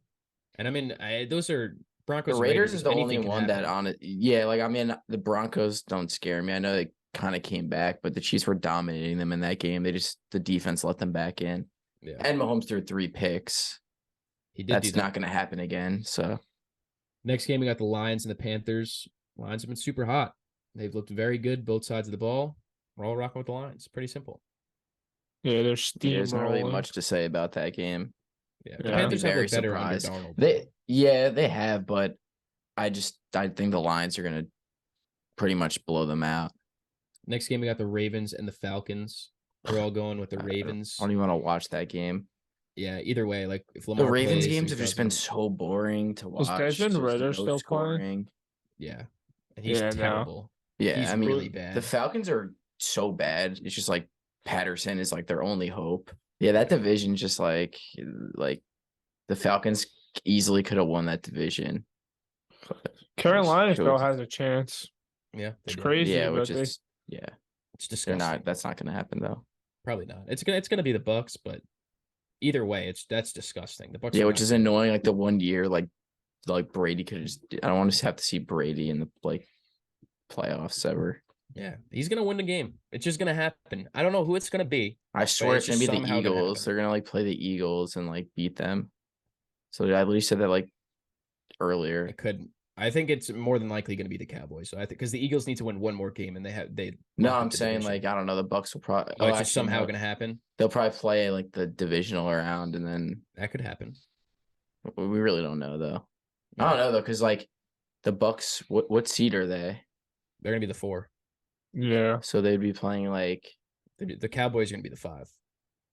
and I mean, those are Broncos. The and Raiders is the anything only can one that happen. on it. Yeah, like I mean, the Broncos don't scare me. I know they kind of came back, but the Chiefs were dominating them in that game. The defense let them back in, Yeah, and Mahomes threw 3 picks. he did. That's not going to happen again. So Next game, we got the Lions and the Panthers. Lions have been super hot. They've looked very good, both sides of the ball. We're all rocking with the Lions. Pretty simple. Yeah, they're steamrolling. there's not really much to say about that game. Yeah, the Yeah. Panthers have Very looked better under surprised. Darnold. They have, but I think the Lions are going to pretty much blow them out. Next game, we got the Ravens and the Falcons. We're all going with the Ravens. I don't even want to watch that game. Yeah, either way, like if Lamar The Ravens plays, games who have just been doesn't, so boring to watch. Desmond Just Ridder no still playing? scoring. yeah, and he's Yeah, no. terrible. Yeah, He's I mean, really bad. the Falcons are so bad. It's just like Patterson is like their only hope. Yeah, that division just like the Falcons easily could have won that division. Carolina Sure. still has a chance. Yeah, they It's do. crazy, Yeah, but which they is It's they're disgusting. not. That's not going to happen though. Probably not. It's gonna be the Bucks, but either way, that's disgusting. The Bucks. Yeah, are which not is good. annoying. Like the 1 year, like Brady could just. I don't want to have to see Brady in the playoffs ever. Yeah, he's gonna win the game. It's just gonna happen. I don't know who it's gonna be. I swear it's it's gonna be just the somehow gonna Eagles. happen. They're gonna play the Eagles and beat them. So I literally said that earlier. It could. I think it's more than likely gonna be the Cowboys. So I think because the Eagles need to win one more game, and they. No, lock up I'm the saying division. I don't know. The Bucks will probably. Oh, it's just actually, somehow no. gonna happen. They'll probably play the divisional round, and then That could happen. we really don't know though. I Yeah. don't know though, because the Bucks. What seed are they? They're gonna be the 4. yeah. So they'd be playing The Cowboys are gonna be the 5.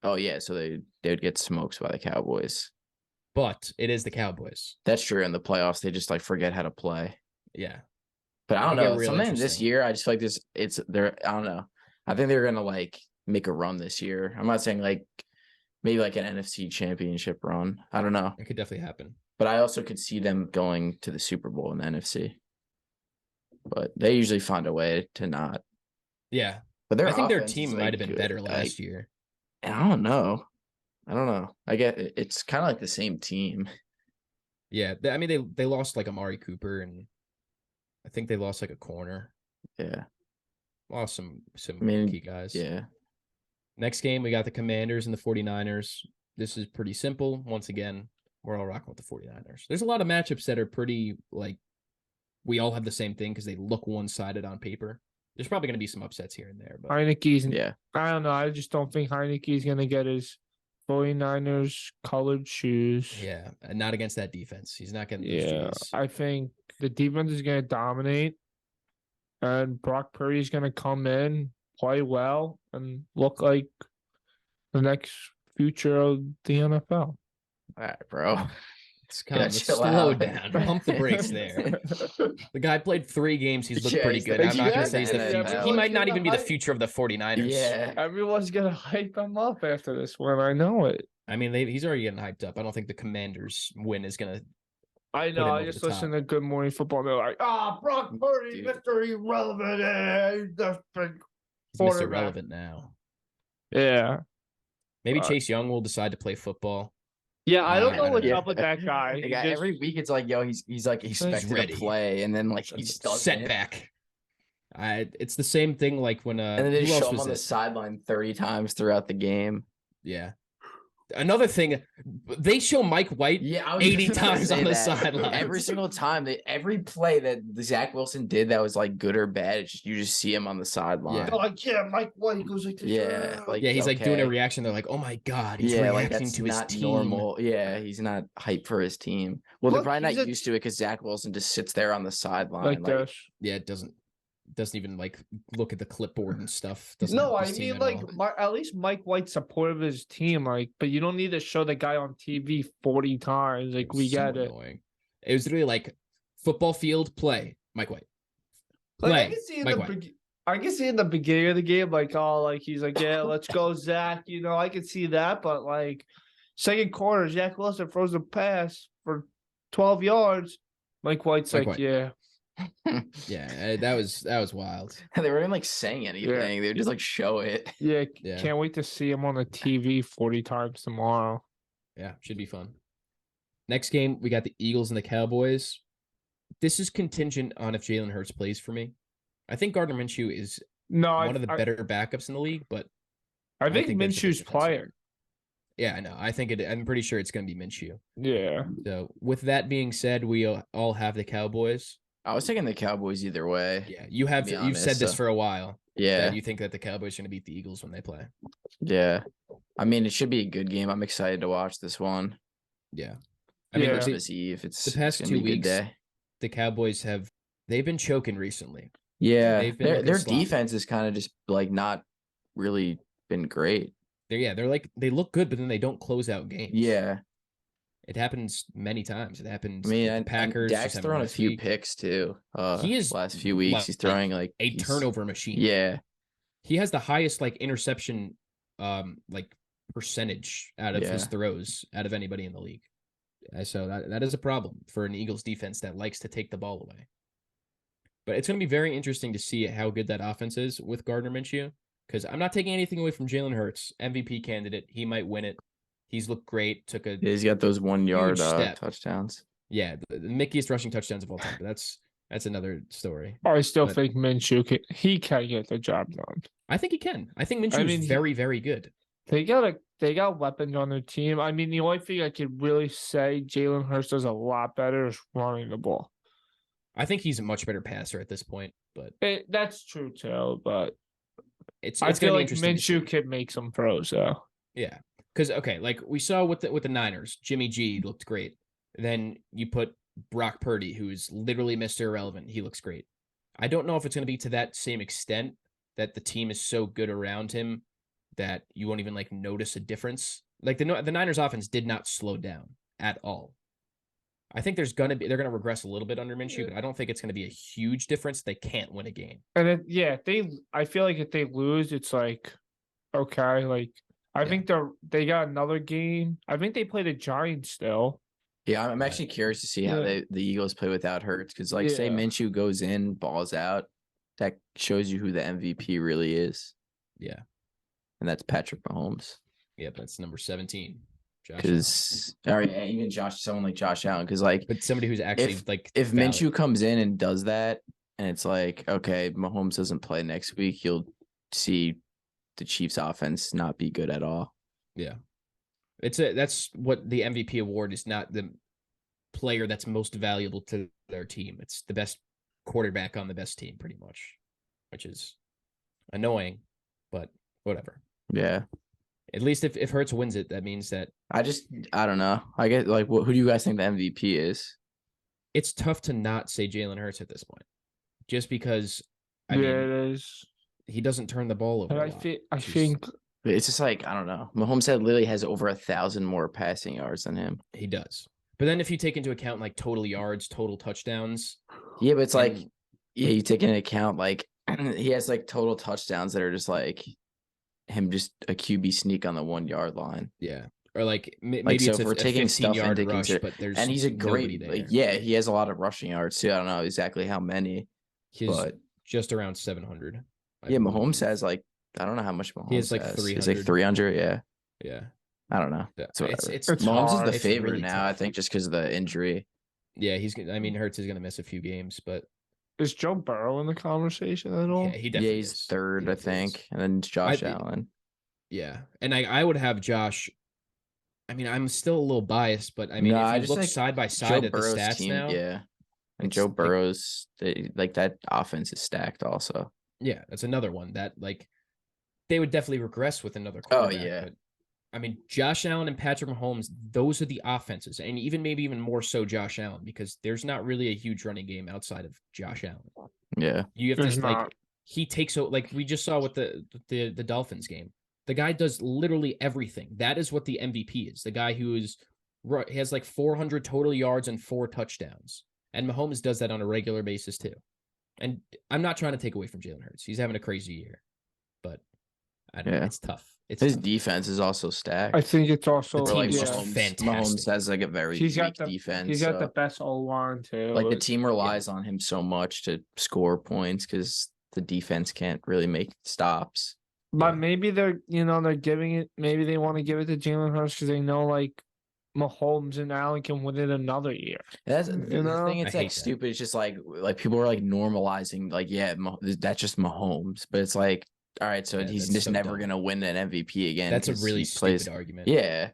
Oh yeah, so they would get smoked by the Cowboys. But it is the Cowboys. That's true. In the playoffs, they just forget how to play. Yeah. But I don't It'll get know. real Something this interesting. year, I just feel like this. I don't know. I think they're gonna make a run this year. I'm not saying maybe an NFC championship run. I don't know. It could definitely happen. But I also could see them going to the Super Bowl in the NFC. But they usually find a way to not. Yeah. But I think their offense is, team might have been good. better last year. I don't know. I get it's kind of like the same team. Yeah. I mean, they lost Amari Cooper, and I think they lost a corner. Yeah. Lost some I mean, key guys. Yeah. Next game, we got the Commanders and the 49ers. This is pretty simple. Once again, we're all rocking with the 49ers. There's a lot of matchups that are pretty, like, we all have the same thing because they look one-sided on paper. There's probably going to be some upsets here and there. But Heineke's, Yeah. I don't know. I just don't think Heineke's going to get his 49ers colored shoes. yeah, and not against that defense. He's not getting those Yeah, G's. I think the defense is going to dominate, and Brock Purdy is going to come in, play well, and look like the next future of the NFL. All right, bro. It's kind of chill slow out. down. Pump the brakes there. The guy played 3 games. He's looked Yeah, pretty he's good. the I'm not going to best say he's in the the future. NFL. He might not Everyone's even be the gonna future of the 49ers. Yeah. Everyone's going to hype him up after this one. I know it. I mean, he's already getting hyped up. I don't think the Commanders win is going to. I him know. I over just the listened top. to Good Morning Football. They're like, Brock Purdy, Dude. Mr. Irrelevant. He's the big He's Mr. quarterback." Relevant now. Yeah. Maybe Chase Young will decide to play football. Yeah, I don't I know don't what's know. up with that guy. The He guy just- every week it's like, yo, he's like expected ready. to play, and then like he just doesn't. Setback. It's the same thing like when And then they who just else show him was on the it? sideline 30 times throughout the game. Yeah. Another thing, they show Mike White. Yeah, I was 80 just gonna times say on the that. sidelines. Every single time, every play that Zach Wilson did that was like good or bad, it's just, you just see him on the sideline. Yeah. like, yeah, Mike White goes like this. Yeah, like Yeah, he's like doing a okay. reaction. They're like, "Oh my god, he's Yeah, like reacting that's to his not team." normal. Yeah, he's not hyped for his team. Well, Look, they're probably he's not a- used to it because Zach Wilson just sits there on the sideline. like this. Yeah, it doesn't even like look at the clipboard and stuff. Doesn't No, help I his team mean at like all. at least Mike White's supportive of his team, like, but you don't need to show the guy on TV 40 times. Like, we So get it. annoying. It was really like football field play, Mike White. Like, Play, I can see in Mike the White. I can see in the beginning of the game, like, oh, like he's like, yeah, let's go, Zach. You know, I can see that, but like second quarter, Zach Wilson throws a pass for 12 yards. Mike White's Mike like, White. yeah, Yeah, that was wild. They weren't even like saying anything. They would just like show it. yeah, Yeah. can't wait to see him on the TV 40 times tomorrow. Yeah, should be fun. Next game, we got the Eagles and the Cowboys. This is contingent on if Jalen Hurts plays for me. I think Gardner Minshew is No, one of the better backups in the league, but I think there's a big Minshew's difference here. playing. Yeah, I know. I'm pretty sure it's going to be Minshew. Yeah. So with that being said, we all have the Cowboys. I was taking the Cowboys either way. Yeah, you've be said honest, this so- for a while. Yeah, That you think that the Cowboys are going to beat the Eagles when they play. yeah. I mean, it should be a good game. I'm excited to watch this one. Yeah. Yeah. I mean, Christmas Eve. It's the past it's gonna 2 be a good weeks, day. the Cowboys they've been choking recently. Yeah, they've been their looking sloppy. defense is kind of just like not really been great. They're like they look good, but then they don't close out games. Yeah, It happens many times. It happens. I mean, with the and Packers. Dak's just happened thrown a last few week. picks too. He is last few weeks. He's throwing like a he's- turnover machine. Yeah, He has the highest like interception like percentage out of his Yeah. throws out of anybody in the league. So that is a problem for an Eagles defense that likes to take the ball away. But it's going to be very interesting to see how good that offense is with Gardner Minshew, because I'm not taking anything away from Jalen Hurts, MVP candidate. He might win it. He's looked great. Took a he's got those 1 yard step. touchdowns. the Mickeyest rushing touchdowns of all time. But that's another story. I still But- think Minshew can get the job done. I think he can. I think Minshew I mean, is very, very good. They got weapons on their team. I mean, the only thing I could really say Jalen Hurts does a lot better is running the ball. I think he's a much better passer at this point, but That's true too, but it's I going to feel be like interesting. to see. Minshew could make some throws though. Yeah, because okay, like we saw with the Niners, Jimmy G looked great. Then you put Brock Purdy, who's literally Mr. Irrelevant. He looks great. I don't know if it's going to be to that same extent that the team is so good around him that you won't even like notice a difference. Like the Niners offense did not slow down at all. I think they're going to regress a little bit under Minshew, but I don't think it's going to be a huge difference. They can't win a game. And I feel like if they lose, it's like okay, like I Yeah. think they got another game. I think they play the Giants still. Yeah, I'm actually curious to see how Yeah. the Eagles play without Hurts because, like, say Yeah. Minshew goes in, balls out, that shows you who the MVP really is, Yeah. and that's Patrick Mahomes. Yep. That's number 17. Josh Allen. Because even someone like Josh Allen, because like But somebody who's actually if valid. Minshew comes in and does that, and it's like okay, Mahomes doesn't play next week, you'll see the Chiefs offense not be good at all. Yeah. That's what the MVP award is, not the player that's most valuable to their team. It's the best quarterback on the best team, pretty much, which is annoying, but whatever. Yeah. At least if Hurts wins it, that means that I don't know. I get like, who do you guys think the MVP is? it's tough to not say Jalen Hurts at this point, just because I yeah, mean it is. he doesn't turn the ball over. And a I lot, think I which is- think It's just like, I don't know. Mahomes said literally has over 1,000 more passing yards than him. he does. But then if you take into account like total yards, total touchdowns, Yeah, but it's like, and- yeah, you take into account like he has like total touchdowns that are just like him just a QB sneak on the 1 yard line. yeah, or like maybe Like, so it's if we're a taking 15 stuff yard into rush, consider, but there's and he's a nobody great, there. like, yeah, he has a lot of rushing yards too. I don't know exactly how many, He's but just around 700. yeah, believe. Mahomes has like, I don't know how much Mahomes He has like has. 300. He's like 300. Yeah, Yeah, I don't know. Yeah, It's whatever. it's Mahomes hard. is the It's favorite really now, I tough. think, just because of the injury. Yeah, I mean, Hurts is gonna miss a few games, but is Joe Burrow in the conversation at all? yeah, he Yeah, definitely he's is. third, He I definitely is. think, and then it's Josh I- Allen. Yeah, and I would have Josh. I mean, I'm still a little biased, but I mean, No, I if you just look like side by Joe side at the Burrow's stats team, now, yeah, and it's Joe like- Burrow's like that offense is stacked also. yeah, that's another one that like they would definitely regress with another Oh, quarterback. yeah. But I mean, Josh Allen and Patrick Mahomes, those are the offenses, and maybe even more so Josh Allen, because there's not really a huge running game outside of Josh Allen. Yeah, You have There's to like not. he takes out, like we just saw with the Dolphins game. The guy does literally everything. That is what the MVP is. The guy who he has like 400 total yards and 4 touchdowns. And Mahomes does that on a regular basis too. And I'm not trying to take away from Jalen Hurts. He's having a crazy year, but I don't know. Yeah. It's tough. It's his tough. defense is also stacked. I think it's also The Or, like team's yeah. just Mahomes, fantastic. Mahomes has like a very He's weak got the defense. he's got so, the best O line too. like the team relies on him so much to score points because the defense can't really make stops. But Yeah. maybe they're giving it. Maybe they want to give it to Jalen Hurts because they know like Mahomes and Allen can win it another year. That's You the know? thing. I It's hate like that. stupid. It's just like people are like normalizing. Like, yeah, that's just Mahomes. But it's like, all right, so Yeah, he's that's just so never dumb. gonna win an MVP again. That's a 'cause really he stupid argument. Yeah,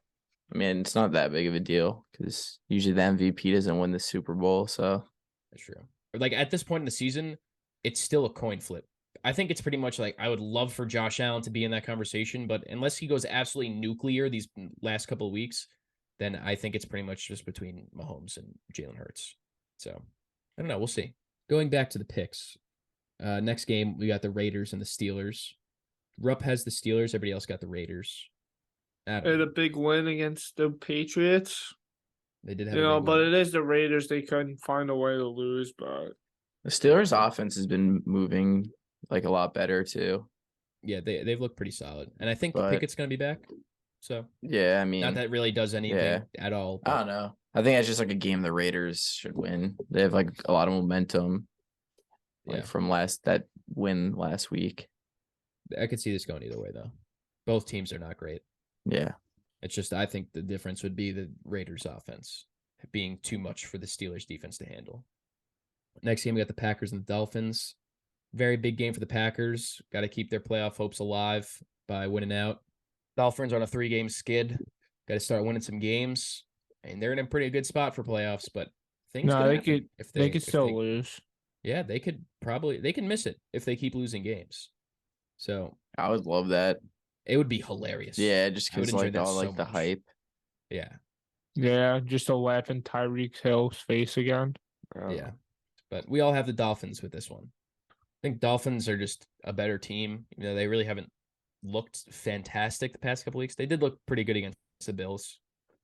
I mean, it's not that big of a deal because usually the MVP doesn't win the Super Bowl. So That's true. Like at this point in the season, it's still a coin flip. I think it's pretty much like I would love for Josh Allen to be in that conversation, but unless he goes absolutely nuclear these last couple of weeks, then I think it's pretty much just between Mahomes and Jalen Hurts. So I don't know. We'll see. Going back to the picks. Next game, we got the Raiders and the Steelers. Rupp has the Steelers. Everybody else got the Raiders. I don't Had know. a big win against the Patriots. They did have You a know, big but win. it is the Raiders. They couldn't find a way to lose, but the Steelers' offense has been moving like a lot better too. Yeah, they've looked pretty solid. And I think But- Pickett's going to be back. So Yeah, I mean, not that it really does anything yeah. at all. I But don't know. I think that's just like a game the Raiders should win. They have like a lot of momentum, like yeah, from that win last week. I could see this going either way, though. Both teams are not great. Yeah, It's just I think the difference would be the Raiders' offense being too much for the Steelers' defense to handle. Next game, we got the Packers and the Dolphins. Very big game for the Packers. Got to keep their playoff hopes alive by winning out. Dolphins are on a 3-game skid. Got to start winning some games, and they're in a pretty good spot for playoffs. But things No, could they happen could- if they could if still lose. Yeah, they could miss it if they keep losing games. So I would love that. it would be hilarious. Yeah, just I would because enjoy like that all so like the much. hype. Yeah, Yeah, just to laugh in Tyreek Hill's face again. Bro. yeah. But we all have the Dolphins with this one. I think Dolphins are just a better team. You know, they really haven't looked fantastic the past couple weeks. They did look pretty good against the Bills,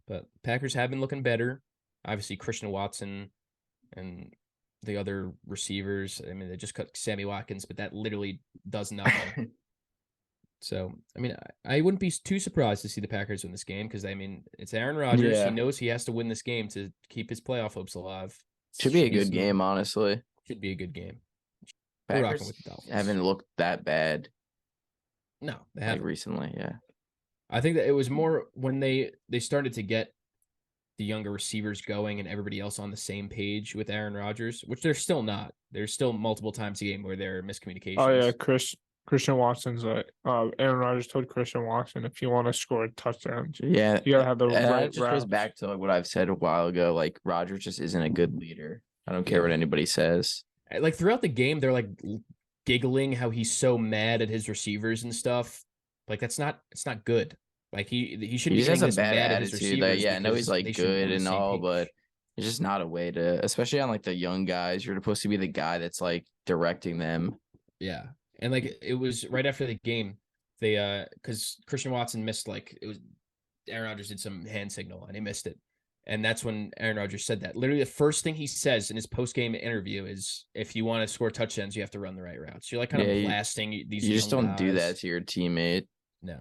but Packers have been looking better. Obviously, Christian Watson and the other receivers. I mean, they just cut Sammy Watkins, but that literally does nothing. So, I mean, I wouldn't be too surprised to see the Packers win this game because, I mean, it's Aaron Rodgers. Yeah. He knows he has to win this game to keep his playoff hopes alive. Should be a He's- good game, honestly. Should be a good game. We're rocking Packers with the Dolphins. haven't looked that bad No, they like haven't. recently. Yeah, I think that it was more when they started to get the younger receivers going and everybody else on the same page with Aaron Rodgers, which they're still not. There's still multiple times a game where there are miscommunications. Oh yeah, Chris Christian Watson's like, Aaron Rodgers told Christian Watson, if you want to score a touchdown, Yeah, you gotta have the and right it just goes routes. back to like what I've said a while ago. Like Rodgers just isn't a good leader. I don't care Yeah. what anybody says. Like throughout the game, they're like giggling how he's so mad at his receivers and stuff. Like it's not good. Like he He shouldn't be just has getting a this bad mad at his attitude. Like, receivers. yeah, I know he's because like they should be good on the and same all, page. but it's just not a way to, especially on like the young guys. You're supposed to be the guy that's like directing them. Yeah. And like it was right after the game, they because Christian Watson missed Aaron Rodgers did some hand signal and he missed it. And that's when Aaron Rodgers said that. Literally the first thing he says in his post-game interview is if you want to score touchdowns, you have to run the right routes. You're like kind of blasting these You just young don't do that guys. to your teammate. No.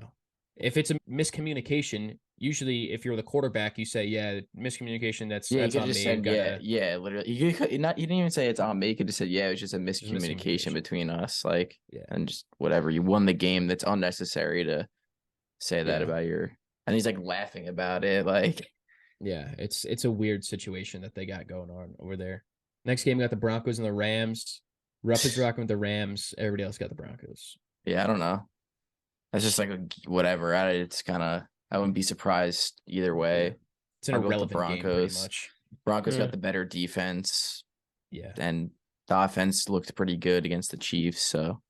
If it's a miscommunication, usually if you're the quarterback, you say, yeah, miscommunication, that's Yeah, you that's could on just me. said, yeah, literally. You didn't even say it's on me. You could just said, yeah, it was just a miscommunication miscommunication. between us. Like, Yeah. and just whatever. You won the game. That's unnecessary to say that Yeah. about and he's like laughing about it. Like, Yeah, it's a weird situation that they got going on over there. Next game, we got the Broncos and the Rams. Rupp is rocking with the Rams. Everybody else got the Broncos. yeah, I don't know. That's just like whatever. It's kind of, I wouldn't be surprised either way. It's an I'll go with the irrelevant game, pretty Broncos. much. Broncos Yeah. got the better defense, Yeah. and the offense looked pretty good against the Chiefs. So,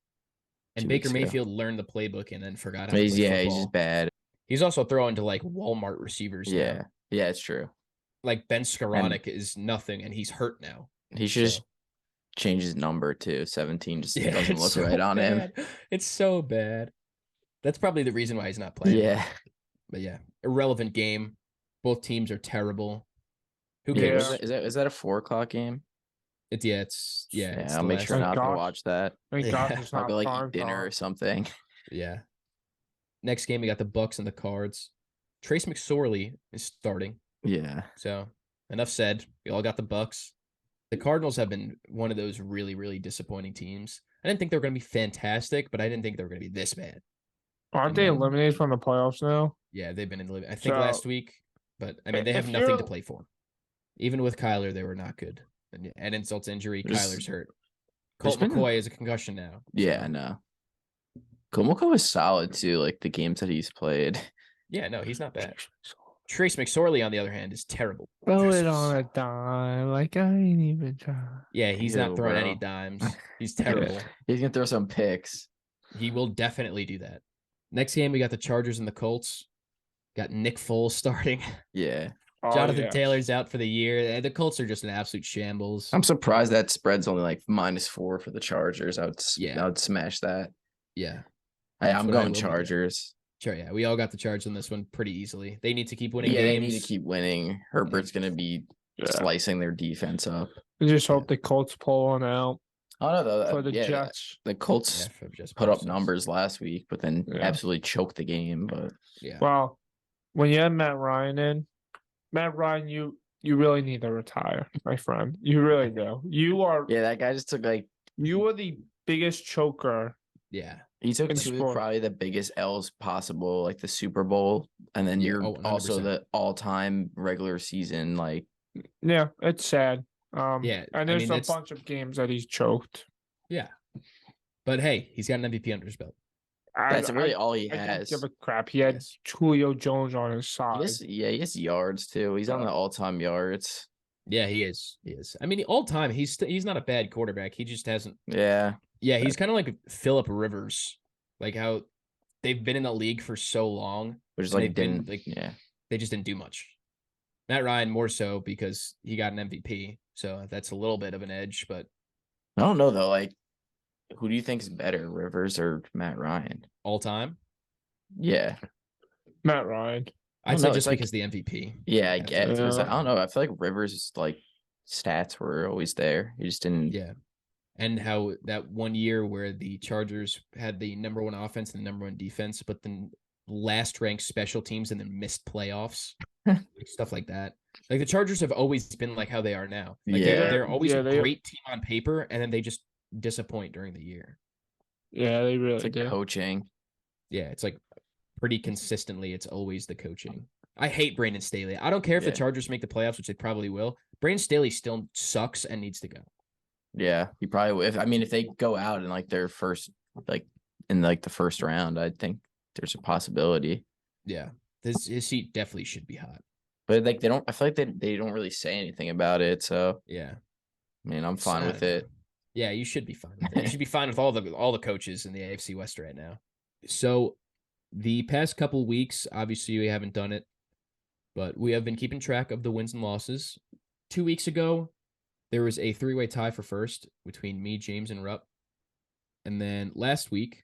And 2 Baker weeks ago. Mayfield learned the playbook and then forgot how to He's play he's football. just bad. He's also throwing to like Walmart receivers now. Yeah, it's true. Like Ben Skoranek is nothing, and he's hurt now. He should just change his number to 17. Just Yeah, doesn't it's look so right on him. bad. It's so bad. That's probably the reason why he's not playing. Yeah. But yeah, irrelevant game. Both teams are terrible. Who Yeah, cares? is that a 4:00 game? It's it's I'll the make last sure one. not Thank to God. watch that. Thank Yeah. God it's I'll not go like prime eat dinner time. or something. Yeah. Next game, we got the Bucks and the Cards. Trace McSorley is starting. Yeah. So enough said. We all got the Bucks. The Cardinals have been one of those really, really disappointing teams. I didn't think they were going to be fantastic, but I didn't think they were going to be this bad. Aren't they eliminated from the playoffs now? Yeah, they've been in the I think So, last week, but I mean they have if nothing to you're- play for. Even with Kyler, they were not good. And insult to injury, There's- Kyler's hurt. there's Colt been- McCoy is a concussion now. Yeah, I so- know. Komoko was solid too, like the games that he's played. Yeah, no, he's not bad. Trace McSorley, on the other hand, is terrible. Throw it Jesus. on a dime, like I ain't even trying. Yeah, he's Ew, not throwing any bro. dimes. He's terrible. He's gonna throw some picks. He will definitely do that. Next game, we got the Chargers and the Colts. Got Nick Foles starting. Yeah. Oh, Jonathan yeah. Taylor's out for the year. The Colts are just an absolute shambles. I'm surprised that spread's only like -4 for the Chargers. I Yeah. would smash that. Yeah. I'm what I going will be doing. Chargers. Sure, yeah. We all got the Chargers on this one pretty easily. They need to keep winning Yeah, they games. need to keep winning. Herbert's gonna be Yeah. slicing their defense up. I just hope the Colts pull one out Oh no, though, for the yeah, Jets. the Colts Yeah, for just put up purposes. numbers last week, but then Yeah. absolutely choked the game. But Yeah. Well, when you have Matt Ryan in, Matt Ryan, you really need to retire, my friend. You really do. You are yeah, that guy just took like you are the biggest choker. Yeah. he took in two sport. probably the biggest L's possible, like the Super Bowl, and then Yeah, you're oh, also 100%. the all-time regular season. Like Yeah, it's sad. Yeah, I and there's mean, a that's- bunch of games that he's choked. Yeah. But hey, he's got an MVP under his belt. that's really all he I don't has. give a crap. He had Yes. Julio Jones on his side. He has yards too. He's on Yeah. the all-time yards. Yeah, he is. He is. I mean, all time, he's not a bad quarterback. He just hasn't. Yeah, Yeah, he's kind of like Phillip Rivers, like how they've been in the league for so long. which is and like they've been, didn't like, yeah. They just didn't do much. Matt Ryan more so because he got an MVP, so that's a little bit of an edge. But I don't know though. Like, who do you think is better, Rivers or Matt Ryan? all time, Yeah, Matt Ryan. I'd don't say know, just it's like- because the MVP. yeah, I Yeah, guess. yeah. I don't know. I feel like Rivers like stats were always there. He just didn't. Yeah. And how that one year where the Chargers had the number one offense and the number one defense, but then last ranked special teams and then missed playoffs, stuff like that. Like the Chargers have always been like how they are now. Like Yeah. they're always Yeah, a they- great team on paper, and then they just disappoint during the year. Yeah, they really It's like do. coaching. Yeah, it's like pretty consistently, it's always the coaching. I hate Brandon Staley. I don't care if Yeah. the Chargers make the playoffs, which they probably will. Brandon Staley still sucks and needs to go. Yeah, he probably would. If they go out in like their first like in like the first round. I think there's a possibility. Yeah, his seat definitely should be hot. But like they don't. I feel like they don't really say anything about it. So Yeah, I mean, I'm fine I with don't know. it. Yeah, you should be fine with it. You should be fine with all the coaches in the AFC West right now. So the past couple weeks, obviously we haven't done it, but we have been keeping track of the wins and losses. 2 weeks ago, there was a 3-way tie for first between me, James, and Rupp. And then last week,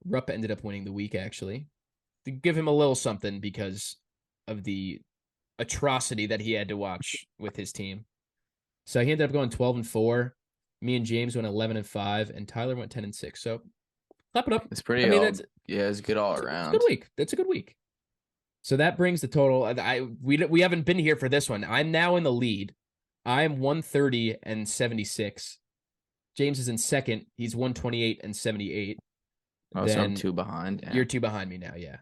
Rupp ended up winning the week, actually. To give him a little something because of the atrocity that he had to watch with his team. So he ended up going 12-4. Me and James went 11-5, and Tyler went 10-6. So clap it up. It's pretty. I mean, it's good all it's a around. good week. That's a good week. So that brings the total. We haven't been here for this one. I'm now in the lead. I'm 130-76. James is in second. He's 128-78. Oh, so I'm 2 behind. Yeah. You're 2 behind me now, yeah.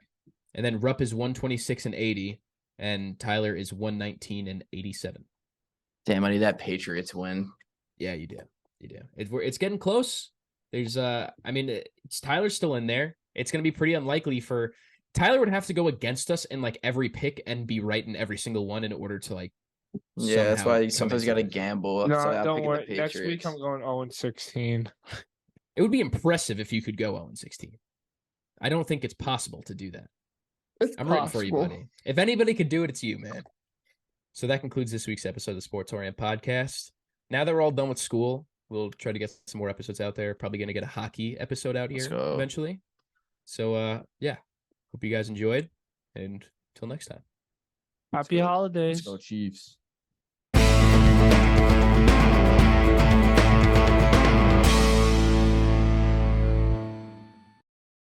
And then Rupp is 126-80, and Tyler is 119-87. Damn, I need that Patriots win. Yeah, you do. It's getting close. There's Tyler's still in there. It's gonna be pretty unlikely for Tyler would have to go against us in like every pick and be right in every single one in order to like. Yeah, that's why you sometimes got to it. gamble. No, So I'm don't picking the worry. Next week Patriots. I'm going 0-16. It would be impressive if you could go 0-16. I don't think it's possible to do that. I'm rooting for you, buddy. If anybody could do it, it's you, man. So that concludes this week's episode of the Sportorium podcast. Now that we're all done with school, we'll try to get some more episodes out there. Probably going to get a hockey episode out Let's here go. eventually. So, yeah. Hope you guys enjoyed. And until next time. Happy holidays. Let's go Chiefs.